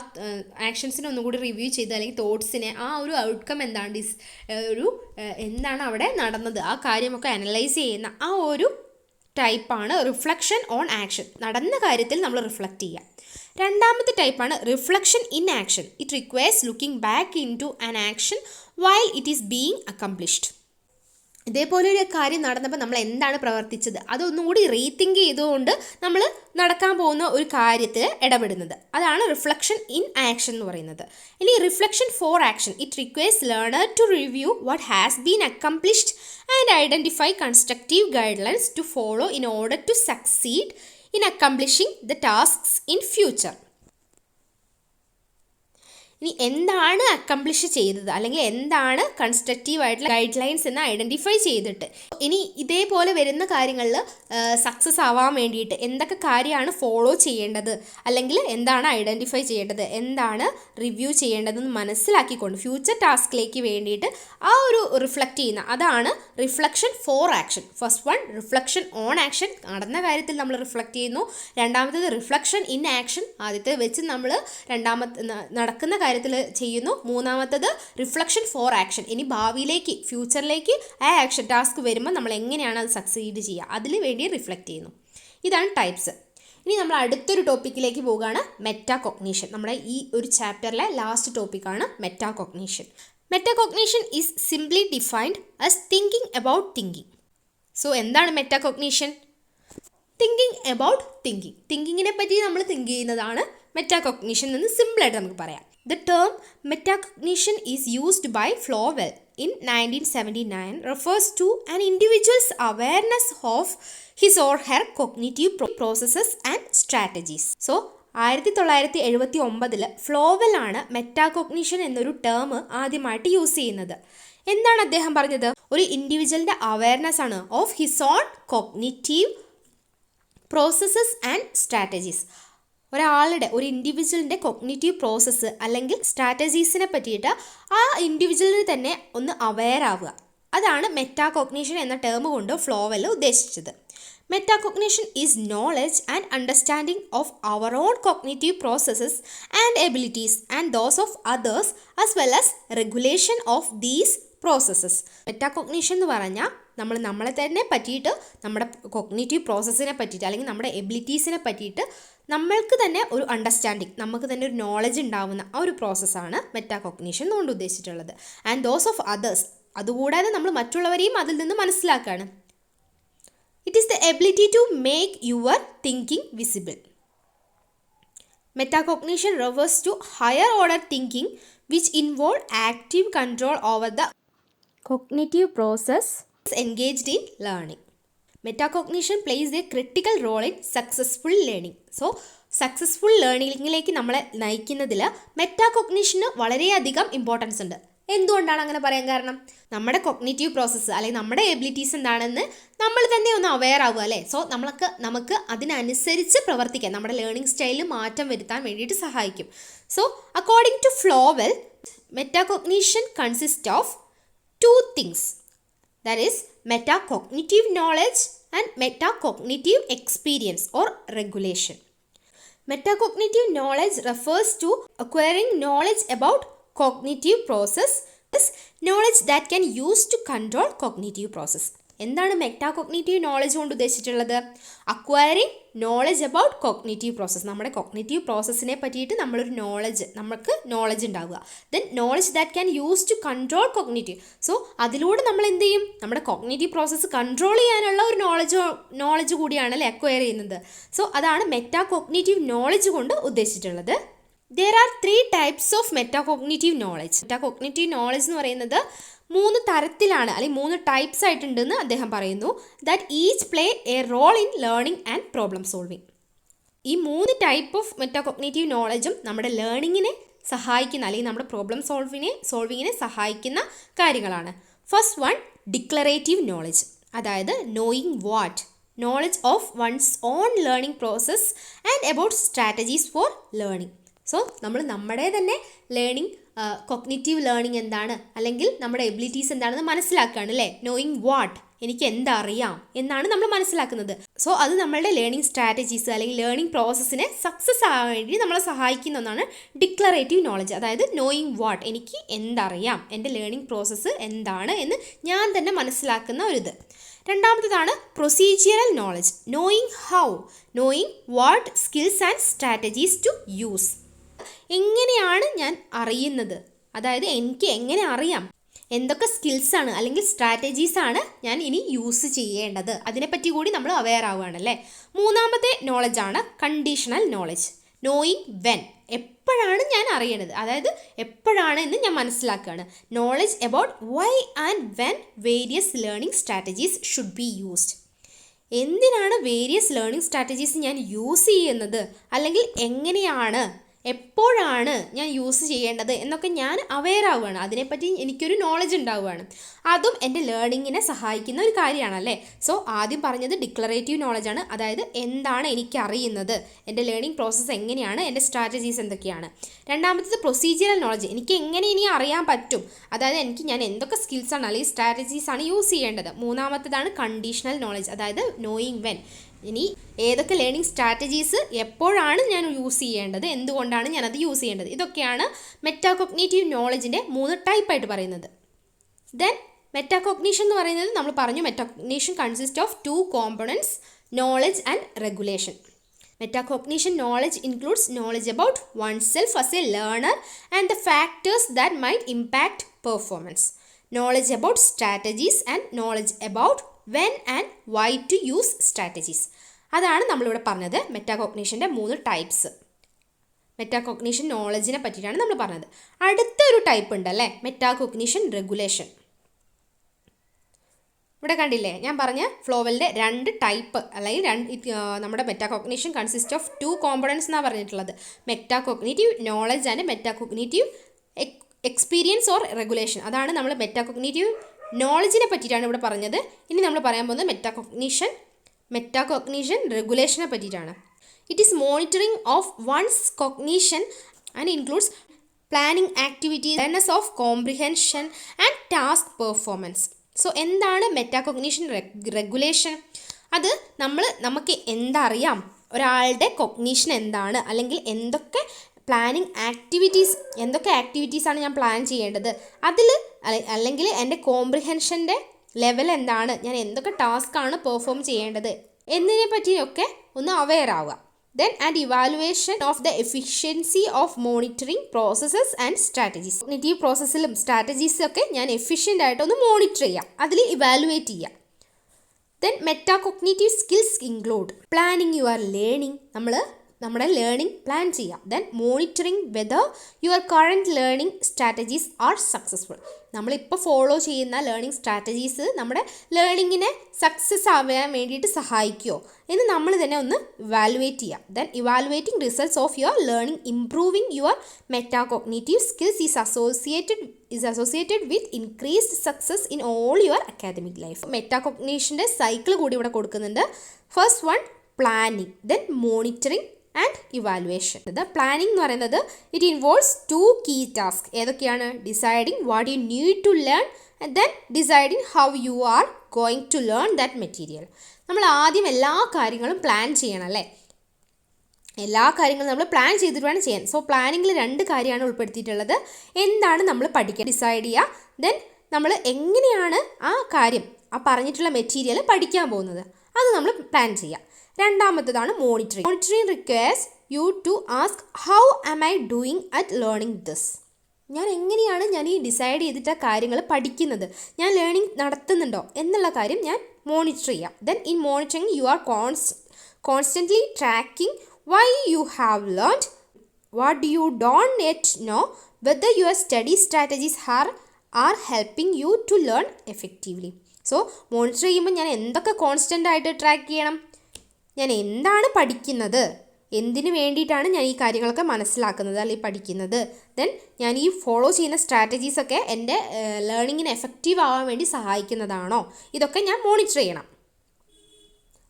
ആക്ഷൻസിനെ ഒന്നുകൂടി റിവ്യൂ ചെയ്ത്, അല്ലെങ്കിൽ തോട്ട്സിനെ ആ ഒരു ഔട്ട്കം എന്താണ്, എന്താണ് അവിടെ നടന്നത്, ആ കാര്യമൊക്കെ അനലൈസ് ചെയ്യുന്ന ആ ഒരു ടൈപ്പാണ് റിഫ്ലക്ഷൻ ഓൺ ആക്ഷൻ. നടന്ന കാര്യത്തിൽ നമ്മൾ റിഫ്ലക്റ്റ് ചെയ്യുക. രണ്ടാമത്തെ ടൈപ്പാണ് reflection in action. It requires looking back into an action while it is being accomplished. ഇതേപോലെ ഒരു കാര്യം നടന്നപ്പോൾ നമ്മൾ എന്താണ് പ്രവർത്തിച്ചത്, അതൊന്നും കൂടി റീതിങ്ക് ചെയ്തുകൊണ്ട് നമ്മൾ നടക്കാൻ പോകുന്ന ഒരു കാര്യത്തിൽ ഇടപെടുന്നത്, അതാണ് റിഫ്ലക്ഷൻ ഇൻ ആക്ഷൻ എന്ന് പറയുന്നത്. ഇനി reflection for action. It requires learner to review what has been accomplished and identify constructive guidelines to follow in order to succeed in accomplishing the tasks in future. ഇനി എന്താണ് accomplish ചെയ്തത്, അല്ലെങ്കിൽ എന്താണ് constructive ആയിട്ടുള്ള guide lines എന്ന് identify ചെയ്തിട്ട് ഇനി ഇതേപോലെ വരുന്ന കാര്യങ്ങളിൽ സക്സസ് ആവാൻ വേണ്ടിയിട്ട് എന്തൊക്കെ കാര്യമാണ് ഫോളോ ചെയ്യേണ്ടത്, അല്ലെങ്കിൽ എന്താണ് ഐഡൻറ്റിഫൈ ചെയ്യേണ്ടത്, എന്താണ് റിവ്യൂ ചെയ്യേണ്ടതെന്ന് മനസ്സിലാക്കിക്കൊണ്ട് ഫ്യൂച്ചർ ടാസ്കിലേക്ക് വേണ്ടിയിട്ട് ആ ഒരു റിഫ്ലക്റ്റ് ചെയ്യുന്ന, അതാണ് reflection for action. First one reflection on action, നടന്ന കാര്യത്തിൽ നമ്മൾ റിഫ്ലക്റ്റ് ചെയ്യുന്നു. രണ്ടാമത്തേത് റിഫ്ലക്ഷൻ ഇൻ ആക്ഷൻ, ആദ്യത്തെ വെച്ച് നമ്മൾ നടക്കുന്ന കാര്യത്തിൽ ചെയ്യുന്നു. മൂന്നാമത്തത് റിഫ്ലക്ഷൻ ഫോർ ആക്ഷൻ, ഇനി ഭാവിയിലേക്ക് ഫ്യൂച്ചറിലേക്ക് ആ ആക്ഷൻ ടാസ്ക് വരുമ്പോൾ നമ്മൾ എങ്ങനെയാണ് അത് സക്സീഡ് ചെയ്യുക, അതിന് വേണ്ടി റിഫ്ലക്റ്റ് ചെയ്യുന്നു. ഇതാണ് ടൈപ്സ്. ഇനി നമ്മൾ അടുത്തൊരു ടോപ്പിക്കിലേക്ക് പോവുകയാണ്, മെറ്റാകോഗ്നിഷൻ. നമ്മുടെ ഈ ഒരു ചാപ്റ്ററിലെ ലാസ്റ്റ് ടോപ്പിക്കാണ് metacognition. Metacognition is simply defined as thinking about thinking. So എന്താണ് മെറ്റാകോഗ്നിഷൻ? Thinking about thinking. തിങ്കിങ്ങിനെ പറ്റി നമ്മൾ തിങ്ക് ചെയ്യുന്നതാണ് മെറ്റാകോഗ്നിഷൻ എന്ന് സിമ്പിളായിട്ട് നമുക്ക് പറയാം. The term metacognition is used by Flowell in 1979 refers to an individual's awareness of his or her cognitive processes and strategies. So 1979 ഫ്ലോവെലാണ് metacognition എന്നൊരു ടേം ആദ്യമായിട്ട് യൂസ് ചെയ്യുന്നത്. എന്താണ് അദ്ദേഹം പറഞ്ഞത്? ഒരു ഇൻഡിവിജ്വലിൻ്റെ അവയർനെസ് ആണ് of his own cognitive processes and strategies. ഒരു ഇൻഡിവിജ്വലിൻ്റെ cognitive process അല്ലെങ്കിൽ സ്ട്രാറ്റജീസിനെ പറ്റിയിട്ട് ആ ഇൻഡിവിജ്വലിന് തന്നെ ഒന്ന് അവെയർ ആവുക. അതാണ് മെറ്റാകോഗ്നിഷൻ എന്ന ടേം കൊണ്ട് ഫ്ലോവെൽ ഉദ്ദേശിച്ചത്. Metacognition is knowledge and understanding of our own cognitive processes and abilities and those of others as well as regulation of these processes. Metacognition എന്ന് പറഞ്ഞാൽ നമ്മളെ തന്നെ പറ്റിയിട്ട്, നമ്മുടെ കോഗ്നിറ്റീവ് പ്രോസസ്സിനെ പറ്റിയിട്ട് അല്ലെങ്കിൽ നമ്മുടെ എബിലിറ്റീസിനെ പറ്റിയിട്ട് നമ്മൾക്ക് തന്നെ ഒരു അണ്ടർസ്റ്റാൻഡിങ്, നമുക്ക് തന്നെ ഒരു നോളജ് ഉണ്ടാവുന്ന ആ ഒരു പ്രോസസ്സാണ് മെറ്റാകോഗ്നിഷൻ കൊണ്ട് ഉദ്ദേശിച്ചിട്ടുള്ളത്. ആൻഡ് ദോസ് ഓഫ് അതേഴ്സ്, അതുകൂടാതെ നമ്മൾ മറ്റുള്ളവരെയും അതിൽ നിന്ന് മനസ്സിലാക്കുകയാണ്. It is the ability to make your thinking visible. Metacognition refers to higher order thinking which involve active control over the cognitive process engaged in learning. Metacognition plays a critical role in successful learning. So, successful ലേണിങ്ങിലേക്ക് നമ്മളെ നയിക്കുന്നതിൽ മെറ്റാകോഗ്നിഷന് വളരെയധികം importance ഉണ്ട്. എന്തുകൊണ്ടാണ് അങ്ങനെ പറയാൻ കാരണം? നമ്മുടെ കൊഗ്നിറ്റീവ് പ്രോസസ്സ് അല്ലെങ്കിൽ നമ്മുടെ എബിലിറ്റീസ് എന്താണെന്ന് നമ്മൾ തന്നെ ഒന്ന് അവെയർ ആവുക അല്ലേ. സോ നമുക്ക് അതിനനുസരിച്ച് പ്രവർത്തിക്കാൻ, നമ്മുടെ ലേണിംഗ് സ്റ്റൈലിൽ മാറ്റം വരുത്താൻ വേണ്ടിയിട്ട് സഹായിക്കും. So according to Flavell, metacognition consist of two things, that is metacognitive knowledge and metacognitive experience or regulation. Metacognitive knowledge refers to acquiring knowledge about cognitive process, knowledge that can use to control cognitive process. എന്താണ് metacognitive knowledge കൊണ്ട് ഉദ്ദേശിച്ചിട്ടുള്ളത്? Acquiring knowledge about cognitive process. നമ്മുടെ cognitive പ്രോസസ്സിനെ പറ്റിയിട്ട് നമുക്ക് knowledge ഉണ്ടാവുക. Then knowledge that can use to control cognitive. So അതിലൂടെ നമ്മൾ എന്ത് ചെയ്യും? നമ്മുടെ കോഗ്നിറ്റീവ് പ്രോസസ്സ് കൺട്രോൾ ചെയ്യാനുള്ള ഒരു നോളജ് കൂടിയാണ് അല്ലേ അക്വയർ ചെയ്യുന്നത്. സോ അതാണ് മെറ്റാകോഗ്നിറ്റീവ് നോളജ് കൊണ്ട് ഉദ്ദേശിച്ചിട്ടുള്ളത്. There are 3 types of metacognitive knowledge. Metacognitive knowledge എന്ന് പറയുന്നത് 3 തരത്തിലാണ് അല്ലെങ്കിൽ 3 ടൈപ്സ് ആയിട്ടുണ്ടെന്ന് അദ്ദേഹം പറയുന്നു. That each play a role in learning and problem solving. ഈ 3 ടൈപ്പ് ഓഫ് മെറ്റാകോഗ്നിറ്റീവ് നോളജും നമ്മുടെ ലേണിങ്ങിനെ സഹായിക്കുന്ന അല്ലെങ്കിൽ നമ്മുടെ പ്രോബ്ലം സോൾവിങ്ങിനെ സഹായിക്കുന്ന കാര്യങ്ങളാണ്. ഫസ്റ്റ് വൺ, ഡിക്ലറേറ്റീവ് നോളജ്, അതായത് knowing what, knowledge of one's own learning process and about strategies for learning. So നമ്മുടെ തന്നെ ലേണിംഗ്, കോഗ്നിറ്റീവ് ലേണിംഗ് എന്താണ് അല്ലെങ്കിൽ നമ്മുടെ എബിലിറ്റീസ് എന്താണെന്ന് മനസ്സിലാക്കുകയാണ് അല്ലേ. നോയിങ് വാട്ട്, എനിക്ക് എന്തറിയാം എന്നാണ് നമ്മൾ മനസ്സിലാക്കുന്നത്. സോ അത് നമ്മളുടെ ലേണിംഗ് സ്ട്രാറ്റജീസ് അല്ലെങ്കിൽ ലേണിംഗ് പ്രോസസ്സിനെ സക്സസ് ആവാൻ വേണ്ടി നമ്മളെ സഹായിക്കുന്ന ഒന്നാണ് ഡിക്ലറേറ്റീവ് നോളജ്. അതായത് നോയിങ് വാട്ട്, എനിക്ക് എന്തറിയാം, എൻ്റെ ലേണിംഗ് പ്രോസസ്സ് എന്താണ് എന്ന് ഞാൻ തന്നെ മനസ്സിലാക്കുന്ന ഒരിത്. രണ്ടാമത്തേതാണ് procedural knowledge, knowing how, knowing what skills and strategies to use. എങ്ങനെയാണ് ഞാൻ അറിയുന്നത്, അതായത് എനിക്ക് എങ്ങനെ അറിയാം, എന്തൊക്കെ സ്കിൽസാണ് അല്ലെങ്കിൽ സ്ട്രാറ്റജീസാണ് ഞാൻ ഇനി യൂസ് ചെയ്യേണ്ടത്, അതിനെപ്പറ്റി കൂടി നമ്മൾ അവെയർ ആവുകയാണല്ലേ. മൂന്നാമത്തെ നോളജാണ് കണ്ടീഷണൽ നോളജ്, നോയിങ് വെൻ, എപ്പോഴാണ് ഞാൻ അറിയണത്, അതായത് എപ്പോഴാണ് എന്ന് ഞാൻ മനസ്സിലാക്കുകയാണ്. Knowledge about why and when various learning strategies should be used. എന്തിനാണ് വേരിയസ് ലേണിംഗ് സ്ട്രാറ്റജീസ് ഞാൻ യൂസ് ചെയ്യുന്നത്, അല്ലെങ്കിൽ എങ്ങനെയാണ്, എപ്പോഴാണ് ഞാൻ യൂസ് ചെയ്യേണ്ടത് എന്നൊക്കെ ഞാൻ അവെയർ ആവുകയാണ്, അതിനെപ്പറ്റി എനിക്കൊരു നോളജ് ഉണ്ടാവുകയാണ്. അതും എൻ്റെ ലേണിങ്ങിനെ സഹായിക്കുന്ന ഒരു കാര്യമാണല്ലേ. സോ ആദ്യം പറഞ്ഞത് ഡിക്ലറേറ്റീവ് നോളജാണ്, അതായത് എന്താണ് എനിക്കറിയുന്നത്, എൻ്റെ ലേണിംഗ് പ്രോസസ്സ് എങ്ങനെയാണ്, എൻ്റെ സ്ട്രാറ്റജീസ് എന്തൊക്കെയാണ്. രണ്ടാമത്തേത് പ്രൊസീജിയറൽ നോളജ്, എനിക്ക് എങ്ങനെ ഇനി അറിയാൻ പറ്റും, അതായത് ഞാൻ എന്തൊക്കെ സ്കിൽസാണ് അല്ലെങ്കിൽ സ്ട്രാറ്റജീസാണ് യൂസ് ചെയ്യേണ്ടത്. മൂന്നാമത്തേതാണ് കണ്ടീഷണൽ നോളജ്, അതായത് നോയിങ് വെൻ, ഇനി ഏതൊക്കെ ലേണിംഗ് സ്ട്രാറ്റജീസ് എപ്പോഴാണ് ഞാൻ യൂസ് ചെയ്യേണ്ടത്, എന്തുകൊണ്ടാണ് ഞാനത് യൂസ് ചെയ്യേണ്ടത്. ഇതൊക്കെയാണ് മെറ്റാകോഗ്നിറ്റീവ് നോളജിൻ്റെ 3 ടൈപ്പായിട്ട് പറയുന്നത്. ദെൻ മെറ്റാകോഗ്നിഷൻ എന്ന് പറയുന്നത് നമ്മൾ പറഞ്ഞു, metacognition consist of 2 components, knowledge and regulation. Metacognition knowledge includes knowledge about oneself as a learner and the factors that might impact performance. Knowledge about strategies and knowledge about when and why to use strategies. അതാണ് നമ്മളിവിടെ പറഞ്ഞത് മെറ്റാകോഗ്നിഷൻ്റെ 3 types. Metacognition നോളജിനെ പറ്റിയിട്ടാണ് നമ്മൾ പറഞ്ഞത്. അടുത്തൊരു type ഉണ്ട് അല്ലേ, metacognition regulation. ഇവിടെ കണ്ടില്ലേ, ഞാൻ പറഞ്ഞ ഫ്ലോവലിൻ്റെ രണ്ട് ടൈപ്പ് അല്ലെങ്കിൽ നമ്മുടെ മെറ്റാകോഗ്നിഷൻ കൺസിസ്റ്റ് ഓഫ് 2 കോമ്പണൻസ് എന്നാണ് പറഞ്ഞിട്ടുള്ളത്. Metacognitive knowledge and metacognitive experience or regulation. അതാണ് നമ്മൾ മെറ്റാകോഗ്നേറ്റീവ് നോളജിനെ പറ്റിയിട്ടാണ് ഇവിടെ പറഞ്ഞത്. ഇനി നമ്മൾ പറയാൻ പോകുന്നത് മെറ്റാകോഗ്നിഷൻ റെഗുലേഷനെ പറ്റിയിട്ടാണ്. It is monitoring of one's cognition and includes planning activities, awareness of comprehension and task performance. So എന്താണ് മെറ്റാകോഗ്നിഷൻ റെഗുലേഷൻ? അത് നമുക്ക് എന്തറിയാം, ഒരാളുടെ കൊഗ്നീഷൻ എന്താണ്, അല്ലെങ്കിൽ എന്തൊക്കെ ആക്ടിവിറ്റീസാണ് ഞാൻ പ്ലാൻ ചെയ്യേണ്ടത്, അല്ലെങ്കിൽ എൻ്റെ കോംപ്രിഹെൻഷൻ്റെ ലെവൽ എന്താണ്, ഞാൻ എന്തൊക്കെ ടാസ്ക്കാണ് പെർഫോം ചെയ്യേണ്ടത് എന്നതിനെ പറ്റിയൊക്കെ ഒന്ന് അവെയർ ആവുക. Then and evaluation of the efficiency of monitoring processes and strategies. Cognitive പ്രോസസ്സിലും സ്ട്രാറ്റജീസും ഒക്കെ ഞാൻ എഫിഷ്യൻ്റ് ആയിട്ടൊന്ന് മോണിറ്റർ ചെയ്യാം, അതിൽ ഇവാലുവേറ്റ് ചെയ്യാം. Then metacognitive skills include planning your learning, നമ്മുടെ ലേണിംഗ് പ്ലാൻ ചെയ്യാം. Then monitoring whether your current learning strategies are successful, നമ്മളിപ്പോൾ ഫോളോ ചെയ്യുന്ന ലേണിംഗ് സ്ട്രാറ്റജീസ് നമ്മുടെ ലേണിങ്ങിനെ സക്സസ് ആവാൻ വേണ്ടിയിട്ട് സഹായിക്കുമോ എന്ന് നമ്മൾ തന്നെ ഒന്ന് ഇവാലുവേറ്റ് ചെയ്യാം. Then evaluating results of your learning improving your metacognitive skills is associated with increased success in all your academic life. മെറ്റാകോഗ്നിഷൻ്റെ സൈക്കിൾ കൂടി ഇവിടെ കൊടുക്കുന്നുണ്ട്. First one planning, then monitoring and evaluation. Planning എന്ന് പറയുന്നത് ഇറ്റ് ഇൻവോൾവ്സ് 2 കീ ടാസ്ക്. ഏതൊക്കെയാണ്? Deciding what you need to learn and then deciding how you are going to learn that material. നമ്മൾ ആദ്യം എല്ലാ കാര്യങ്ങളും പ്ലാൻ ചെയ്യണം അല്ലേ, എല്ലാ കാര്യങ്ങളും നമ്മൾ പ്ലാൻ ചെയ്തിട്ട് വേണം ചെയ്യാൻ. സോ പ്ലാനിങ്ങിൽ 2 കാര്യമാണ് ഉൾപ്പെടുത്തിയിട്ടുള്ളത്. എന്താണ് നമ്മൾ പഠിക്കുക, ഡിസൈഡ് ചെയ്യുക, ദെൻ നമ്മൾ എങ്ങനെയാണ് ആ കാര്യം, ആ പറഞ്ഞിട്ടുള്ള മെറ്റീരിയൽ പഠിക്കാൻ പോകുന്നത്, അത് നമ്മൾ പ്ലാൻ ചെയ്യുക. രണ്ടാമത്തേതാണ് monitoring. Monitoring requires you to ask how am I doing at learning this. ഞാൻ ഈ ഡിസൈഡ് ചെയ്തിട്ട കാര്യങ്ങൾ പഠിക്കുന്നത്, ഞാൻ ലേണിംഗ് നടത്തുന്നുണ്ടോ എന്നുള്ള കാര്യം ഞാൻ മോണിറ്റർ ചെയ്യാം. Then in monitoring you are constantly tracking why you have learned, what you don't yet know, whether your study strategies are helping you to learn effectively. So monitor ചെയ്യുമ്പോൾ ഞാൻ എന്തൊക്കെ കോൺസ്റ്റൻ്റ് ആയിട്ട് track ചെയ്യണം, ഞാൻ എന്താണ് പഠിക്കുന്നത്, എന്തിനു വേണ്ടിയിട്ടാണ് ഞാൻ ഈ കാര്യങ്ങളൊക്കെ മനസ്സിലാക്കുന്നത് അല്ലെങ്കിൽ പഠിക്കുന്നത്, ദെൻ ഞാൻ ഈ ഫോളോ ചെയ്യുന്ന സ്ട്രാറ്റജീസൊക്കെ എൻ്റെ ലേണിങ്ങിന് എഫക്റ്റീവ് ആവാൻ വേണ്ടി സഹായിക്കുന്നതാണോ, ഇതൊക്കെ ഞാൻ മോണിറ്റർ ചെയ്യണം.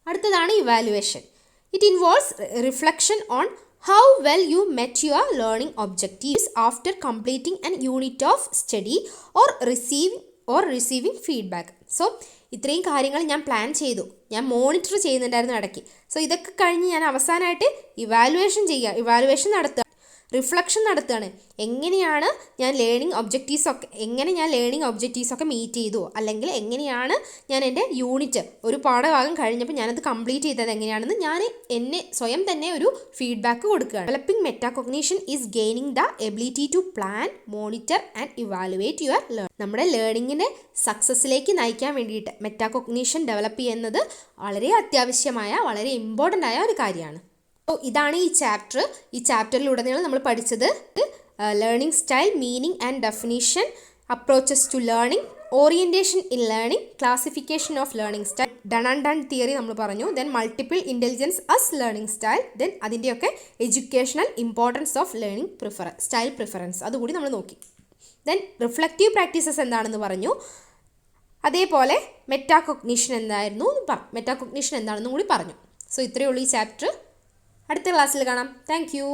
അടുത്തതാണ് evaluation. It involves reflection on how well you met your learning objectives after completing an unit of study or receiving feedback. So ഇത്രയും കാര്യങ്ങൾ ഞാൻ പ്ലാൻ ചെയ്തു, ഞാൻ മോണിറ്റർ ചെയ്യുന്നുണ്ടായിരുന്നു ഇടയ്ക്ക്. സോ ഇതൊക്കെ കഴിഞ്ഞ് ഞാൻ അവസാനമായിട്ട് ഇവാലുവേഷൻ നടത്തുക, റിഫ്ലക്ഷൻ നടത്തുകയാണ്. എങ്ങനെയാണ് ഞാൻ ലേണിംഗ് ഒബ്ജക്റ്റീവ്സൊക്കെ മീറ്റ് ചെയ്തു, അല്ലെങ്കിൽ എങ്ങനെയാണ് ഞാൻ എൻ്റെ യൂണിറ്റ് ഒരു പാഠഭാഗം കഴിഞ്ഞപ്പോൾ ഞാനത് കംപ്ലീറ്റ് ചെയ്തത് എങ്ങനെയാണെന്ന് ഞാൻ എന്നെ സ്വയം തന്നെ ഒരു ഫീഡ്ബാക്ക് കൊടുക്കുകയാണ്. Developing metacognition is gaining the ability to plan, monitor and evaluate your നമ്മുടെ ലേണിങ്ങിനെ സക്സസ്സിലേക്ക് നയിക്കാൻ വേണ്ടിയിട്ട് മെറ്റാകോഗ്നിഷൻ ഡെവലപ്പ് ചെയ്യുന്നത് വളരെ അത്യാവശ്യമായ, വളരെ ഇമ്പോർട്ടൻ്റ് ആയ ഒരു കാര്യമാണ്. സോ ഇതാണ് ഈ ചാപ്റ്ററിലുടനീളം നമ്മൾ പഠിച്ചത്. Learning style, meaning and definition, approaches to learning, orientation in learning, classification of learning style, Dunn and Dunn theory നമ്മൾ പറഞ്ഞു, then multiple intelligence as learning style, then അതിൻ്റെയൊക്കെ educational importance of learning style preference അതുകൂടി നമ്മൾ നോക്കി. Then reflective practices എന്താണെന്ന് പറഞ്ഞു. അതേപോലെ metacognition എന്താണെന്നും കൂടി പറഞ്ഞു. സോ ഇത്രയേ ഉള്ളൂ ഈ ചാപ്റ്റർ. അടുത്ത ക്ലാസ്സിൽ കാണാം. Thank you.